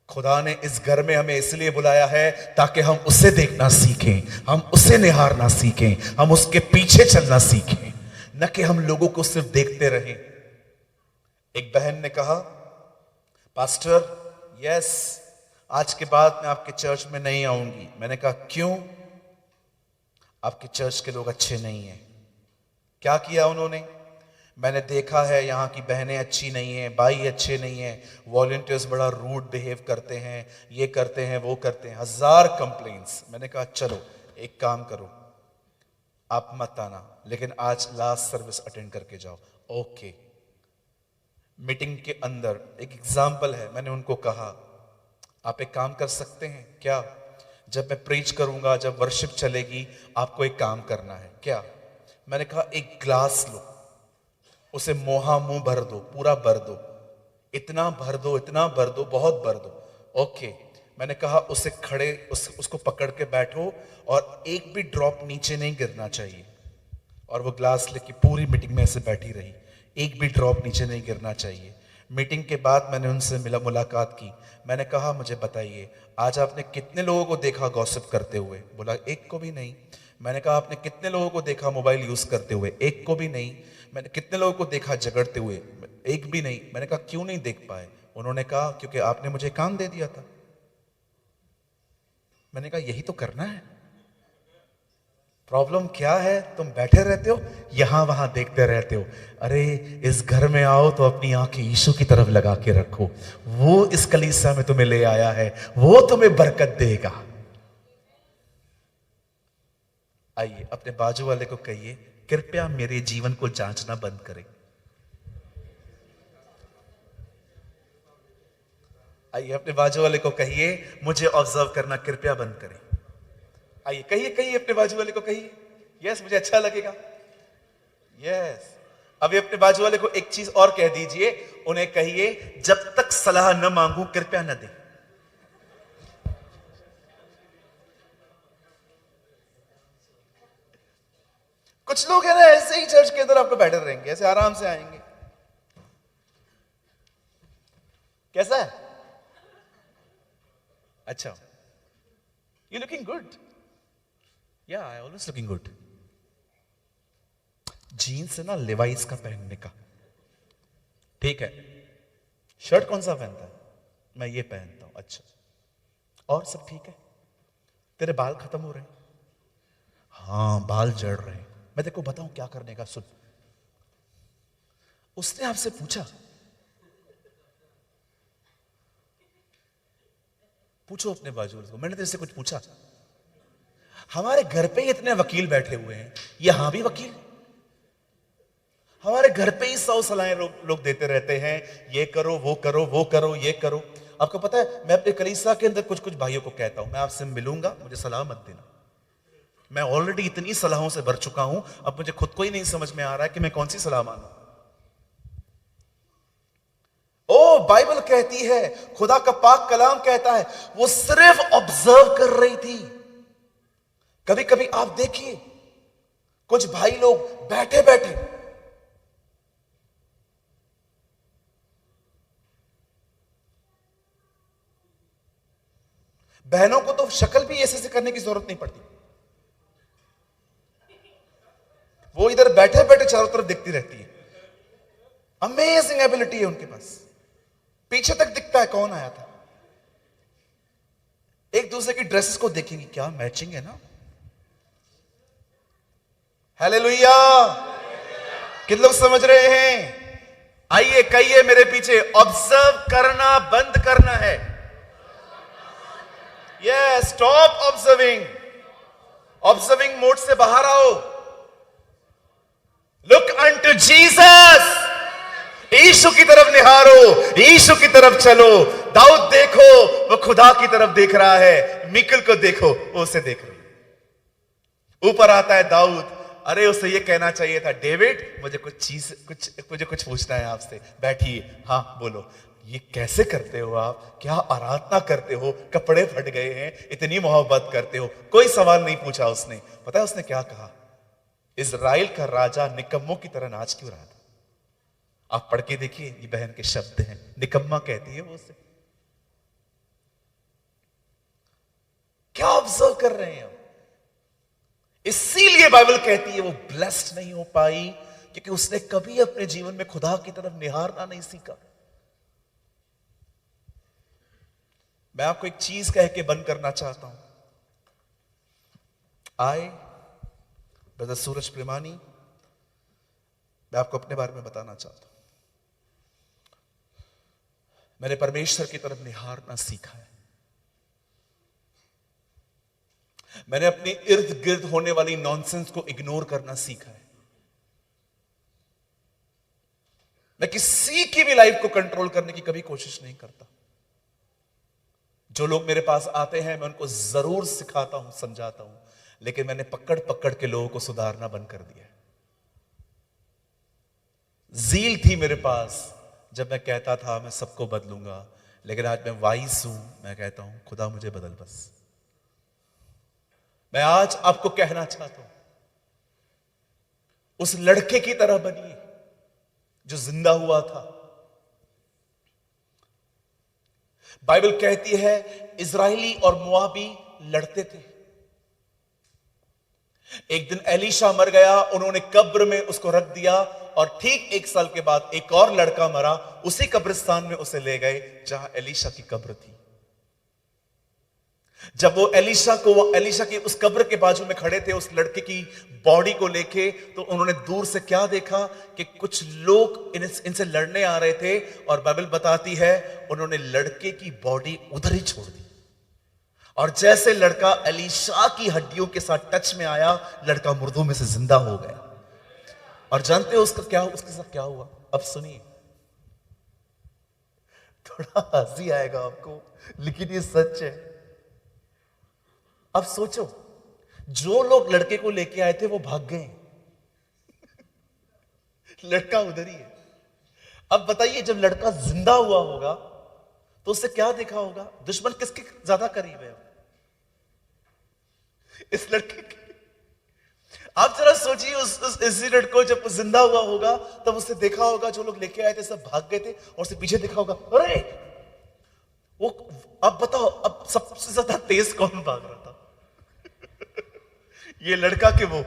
खुदा ने इस घर में हमें इसलिए बुलाया है ताकि हम उसे देखना सीखें, हम उसे निहारना सीखें, हम उसके पीछे चलना सीखें, न कि हम लोगों को सिर्फ देखते रहें। एक बहन ने कहा, पास्टर यस, आज के बाद मैं आपके चर्च में नहीं आऊंगी। मैंने कहा क्यों? आपके चर्च के लोग अच्छे नहीं हैं। क्या किया उन्होंने? मैंने देखा है यहाँ की बहनें अच्छी नहीं हैं, भाई अच्छे नहीं हैं, वॉलंटियर्स बड़ा रूड बिहेव करते हैं, ये करते हैं, वो करते हैं, 1000 कंप्लेंट्स। मैंने कहा चलो एक काम करो, आप मत आना, लेकिन आज लास्ट सर्विस अटेंड करके जाओ। ओके। मीटिंग के अंदर एक एग्जाम्पल है, मैंने उनको कहा आप एक काम कर सकते हैं क्या? जब मैं प्रीच करूंगा, जब वर्शिप चलेगी, आपको एक काम करना है। क्या? मैंने कहा एक ग्लास लो, उसे मोहा मुंह भर दो, पूरा भर दो, इतना भर दो, इतना भर दो, बहुत भर दो। ओके। मैंने कहा उसे खड़े उसको पकड़ के बैठो और एक भी ड्रॉप नीचे नहीं गिरना चाहिए। और वो ग्लास लेके पूरी मीटिंग में ऐसे बैठी रही, एक भी ड्रॉप नीचे नहीं गिरना चाहिए। मीटिंग के बाद मैंने उनसे मुलाकात की। मैंने कहा मुझे बताइए आज आपने कितने लोगों को देखा गॉसिप करते हुए? बोला एक को भी नहीं। मैंने कहा आपने कितने लोगों को देखा मोबाइल यूज करते हुए? एक को भी नहीं। मैंने कितने लोगों को देखा झगड़ते हुए? एक भी नहीं। मैंने कहा क्यों नहीं देख पाए? उन्होंने कहा क्योंकि आपने मुझे काम दे दिया था। मैंने कहा यही तो करना है। प्रॉब्लम क्या है? तुम बैठे रहते हो, यहां वहां देखते रहते हो। अरे इस घर में आओ तो अपनी आंखें यीशु की तरफ लगा के रखो। वो इस कलीसिया में तुम्हें ले आया है, वो तुम्हें बरकत देगा। आइए अपने बाजू वाले को कहिए कृपया मेरे जीवन को जांचना बंद करें। आइए अपने बाजू वाले को कहिए मुझे ऑब्जर्व करना कृपया बंद करें। आइए कहिए, कहिए अपने बाजू वाले को कहिए, यस मुझे अच्छा लगेगा। यस। अभी अपने बाजू वाले को एक चीज और कह दीजिए, उन्हें कहिए जब तक सलाह न मांगू कृपया न दे। कुछ लोग है ना ऐसे ही चर्च के अंदर आपको बैठे रहेंगे, ऐसे आराम से आएंगे। कैसा है? अच्छा, you looking good. Yeah I always looking good. Jeans है ना लिवाइस का पहनने का, ठीक है, शर्ट कौन सा पहनता है? मैं ये पहनता हूं। अच्छा, और सब ठीक है? तेरे बाल खत्म हो रहे हैं? हाँ, बाल जड़ रहे हैं। मैं तेरे को बताऊं क्या करने का, सुन। उसने आपसे पूछा, पूछो अपने बाजू को, मैंने तेरे से कुछ पूछा? हमारे घर पे ही इतने वकील बैठे हुए हैं, यहां भी वकील। हमारे घर पे ही 100 सलाहें लोग देते रहते हैं, ये करो, वो करो, वो करो, ये करो। आपको पता है, मैं अपने कलीसिया के अंदर कुछ कुछ भाइयों को कहता हूं, मैं आपसे मिलूंगा, मुझे सलाह मत देना। मैं ऑलरेडी इतनी सलाहों से भर चुका हूं, अब मुझे खुद को ही नहीं समझ में आ रहा है कि मैं कौन सी सलाह मानूं। ओ, बाइबल कहती है, खुदा का पाक कलाम कहता है, वो सिर्फ ऑब्जर्व कर रही थी। कभी कभी आप देखिए, कुछ भाई लोग बैठे बैठे बहनों को तो शक्ल भी ऐसे करने की जरूरत नहीं पड़ती, वो इधर बैठे बैठे चारों तरफ दिखती रहती है। अमेजिंग एबिलिटी है उनके पास, पीछे तक दिखता है कौन आया था। एक दूसरे की ड्रेसेस को देखेंगी, क्या मैचिंग है ना। हालेलुया। कितने लोग समझ रहे हैं? आइए कहिए मेरे पीछे, ऑब्जर्व करना बंद करना है। Yes, stop observing. Observing mode से बाहर आओ। Look unto Jesus. यीशु की तरफ निहारो, यीशु की तरफ चलो। दाऊद देखो, वो खुदा की तरफ देख रहा है। मिकल को देखो, वो उसे देख रही। ऊपर आता है दाऊद, अरे उसे ये कहना चाहिए था, डेविड मुझे मुझे कुछ पूछना है आपसे। बैठिए। हाँ बोलो। ये कैसे करते हो आप? क्या आराधना करते हो? कपड़े फट गए हैं, इतनी मोहब्बत करते हो। कोई सवाल नहीं पूछा उसने। पता है उसने क्या कहा? इजराइल का राजा निकम्मों की तरह नाच क्यों रहा था? आप पढ़ के देखिए, ये बहन के शब्द हैं, निकम्मा कहती है वो उसे। क्या ऑब्जर्व कर रहे हैं? इसीलिए बाइबल कहती है वो ब्लेस्ड नहीं हो पाई, क्योंकि उसने कभी अपने जीवन में खुदा की तरफ निहारना नहीं सीखा। मैं आपको एक चीज कह के बंद करना चाहता हूं। आए ब्रदर सूरज प्रेमानी, मैं आपको अपने बारे में बताना चाहता हूं। मैंने परमेश्वर की तरफ निहारना सीखा है। मैंने अपने इर्द गिर्द होने वाली नॉनसेंस को इग्नोर करना सीखा है। मैं किसी की भी लाइफ को कंट्रोल करने की कभी कोशिश नहीं करता। जो लोग मेरे पास आते हैं, मैं उनको जरूर सिखाता हूं, समझाता हूं, लेकिन मैंने पकड़ पकड़ के लोगों को सुधारना बंद कर दिया है। ज़ील थी मेरे पास जब मैं कहता था मैं सबको बदलूंगा, लेकिन आज मैं वाइस हूं, मैं कहता हूं खुदा मुझे बदल बस। मैं आज आपको कहना चाहता हूं, उस लड़के की तरह बनिए जो जिंदा हुआ था। बाइबल कहती है इजराइली और मोआबी लड़ते थे। एक दिन एलीशा मर गया, उन्होंने कब्र में उसको रख दिया, और ठीक 1 साल के बाद एक और लड़का मरा, उसी कब्रिस्तान में उसे ले गए जहां एलीशा की कब्र थी। जब वो एलीशा की उस कब्र के बाजू में खड़े थे उस लड़के की बॉडी को लेके, तो उन्होंने दूर से क्या देखा कि कुछ लोग इनसे लड़ने आ रहे थे, और बाइबल बताती है उन्होंने लड़के की बॉडी उधर ही छोड़ दी। और जैसे लड़का एलीशा की हड्डियों के साथ टच में आया, लड़का मुर्दों में से जिंदा हो गया। और जानते हो उसके साथ क्या हुआ? अब सुनिए, थोड़ा हंसी आएगा आपको, लेकिन ये सच है। अब सोचो, जो लोग लड़के को लेके आए थे वो भाग गए, लड़का उधर ही है। अब बताइए, जब लड़का जिंदा हुआ होगा तो उससे क्या देखा होगा? दुश्मन किसके ज्यादा करीब है? इस लड़के के। आप जरा सोचिए, उस इंसिडेंट को जब जिंदा हुआ होगा तब उससे देखा होगा जो लोग लेके आए थे सब भाग गए थे, और उससे पीछे देखा होगा, अरे वो। अब बताओ, अब सबसे ज्यादा तेज कौन भाग रहा था? ये लड़का के वो?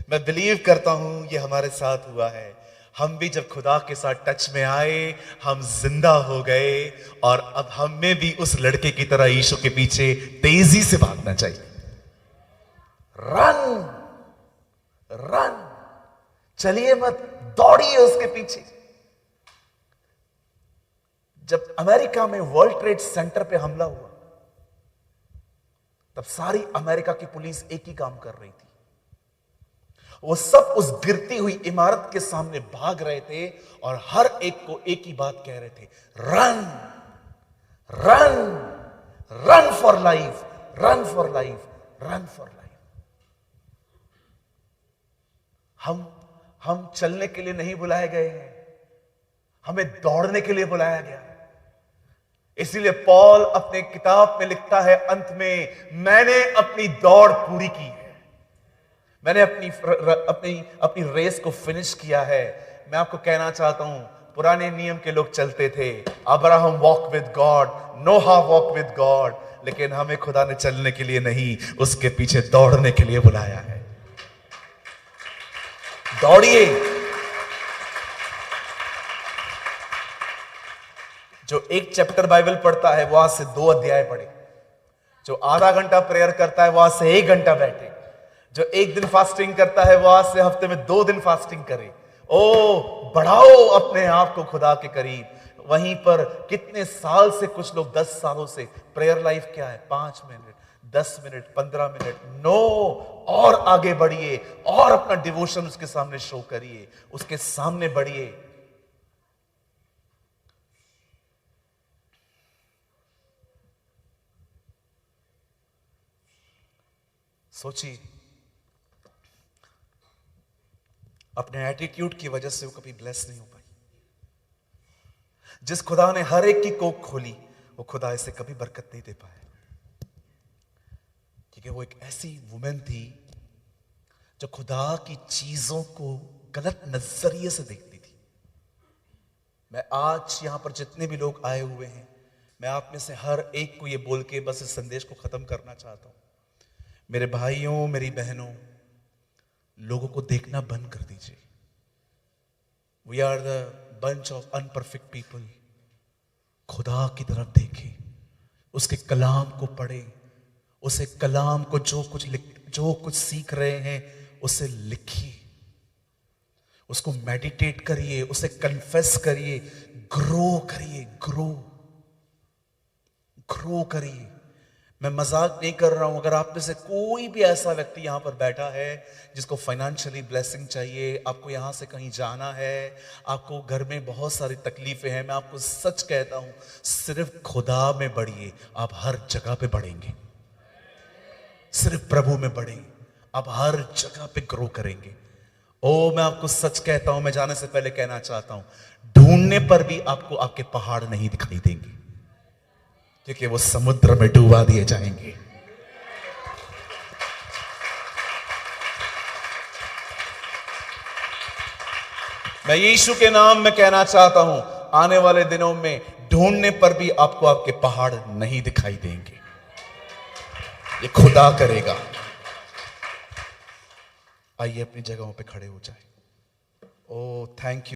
मैं बिलीव करता हूं ये हमारे साथ हुआ है। हम भी जब खुदा के साथ टच में आए, हम जिंदा हो गए, और अब हमें भी उस लड़के की तरह यीशु के पीछे तेजी से भागना चाहिए। रन, रन, चलिए मत, दौड़िए उसके पीछे। जब अमेरिका में वर्ल्ड ट्रेड सेंटर पे हमला हुआ, तब सारी अमेरिका की पुलिस एक ही काम कर रही थी। वो सब उस गिरती हुई इमारत के सामने भाग रहे थे और हर एक को एक ही बात कह रहे थे, run, run, run for life, run for life, run for life. हम चलने के लिए नहीं बुलाए गए हैं, हमें दौड़ने के लिए बुलाया गया है। इसीलिए पॉल अपने किताब में लिखता है अंत में, मैंने अपनी दौड़ पूरी की है, मैंने अपनी रेस को फिनिश किया है। मैं आपको कहना चाहता हूं, पुराने नियम के लोग चलते थे, Abraham walk with God, Noah walk with God, लेकिन हमें खुदा ने चलने के लिए नहीं, उसके पीछे दौड़ने के लिए बुलाया है। दौड़िए। जो एक चैप्टर बाइबल पढ़ता है वो आज से 2 अध्याय पढ़े, जो आधा घंटा प्रेयर करता है वो आज से 1 घंटा बैठे, जो 1 दिन फास्टिंग करता है वो आज से हफ्ते में 2 दिन फास्टिंग करे। ओ, बढ़ाओ अपने आप को खुदा के करीब। वहीं पर कितने साल से, कुछ लोग 10 सालों से, प्रेयर लाइफ क्या है, 5 मिनट, 10 मिनट, 15 मिनट, नो, और आगे बढ़िए, और अपना डिवोशन उसके सामने शो करिए, उसके सामने बढ़िए। सोचिए, अपने एटीट्यूड की वजह से वो कभी ब्लेस नहीं हो पाई। जिस खुदा ने हर एक की कोख खोली, वो खुदा इसे कभी बरकत नहीं दे पाया, क्योंकि वो एक ऐसी वुमेन थी जो खुदा की चीजों को गलत नजरिए से देखती थी। मैं आज यहां पर जितने भी लोग आए हुए हैं, मैं आप में से हर एक को ये बोल के बस इस संदेश को खत्म करना चाहता हूं, मेरे भाइयों, मेरी बहनों, लोगों को देखना बंद कर दीजिए। We are the bunch of unperfect people. खुदा की तरफ देखें, उसके कलाम को पढ़ें, उसे कलाम को जो कुछ सीख रहे हैं उसे लिखिए, उसको मेडिटेट करिए, उसे कन्फेस करिए, ग्रो करिए, ग्रो करिए। मैं मजाक नहीं कर रहा हूं। अगर आप में से कोई भी ऐसा व्यक्ति यहां पर बैठा है जिसको फाइनेंशियली ब्लेसिंग चाहिए, आपको यहां से कहीं जाना है, आपको घर में बहुत सारी तकलीफें हैं, मैं आपको सच कहता हूं, सिर्फ खुदा में बढ़िए, आप हर जगह पे बढ़ेंगे। सिर्फ प्रभु में बढ़ेंगे, आप हर जगह पे ग्रो करेंगे। ओ, मैं आपको सच कहता हूं, मैं जाने से पहले कहना चाहता हूं, ढूंढने पर भी आपको आपके पहाड़ नहीं दिखाई देंगे, क्योंकि वो समुद्र में डुबा दिए जाएंगे। मैं यीशु के नाम में कहना चाहता हूं, आने वाले दिनों में ढूंढने पर भी आपको आपके पहाड़ नहीं दिखाई देंगे, ये खुदा करेगा। आइए अपनी जगहों पे खड़े हो जाए। ओ, थैंक यू।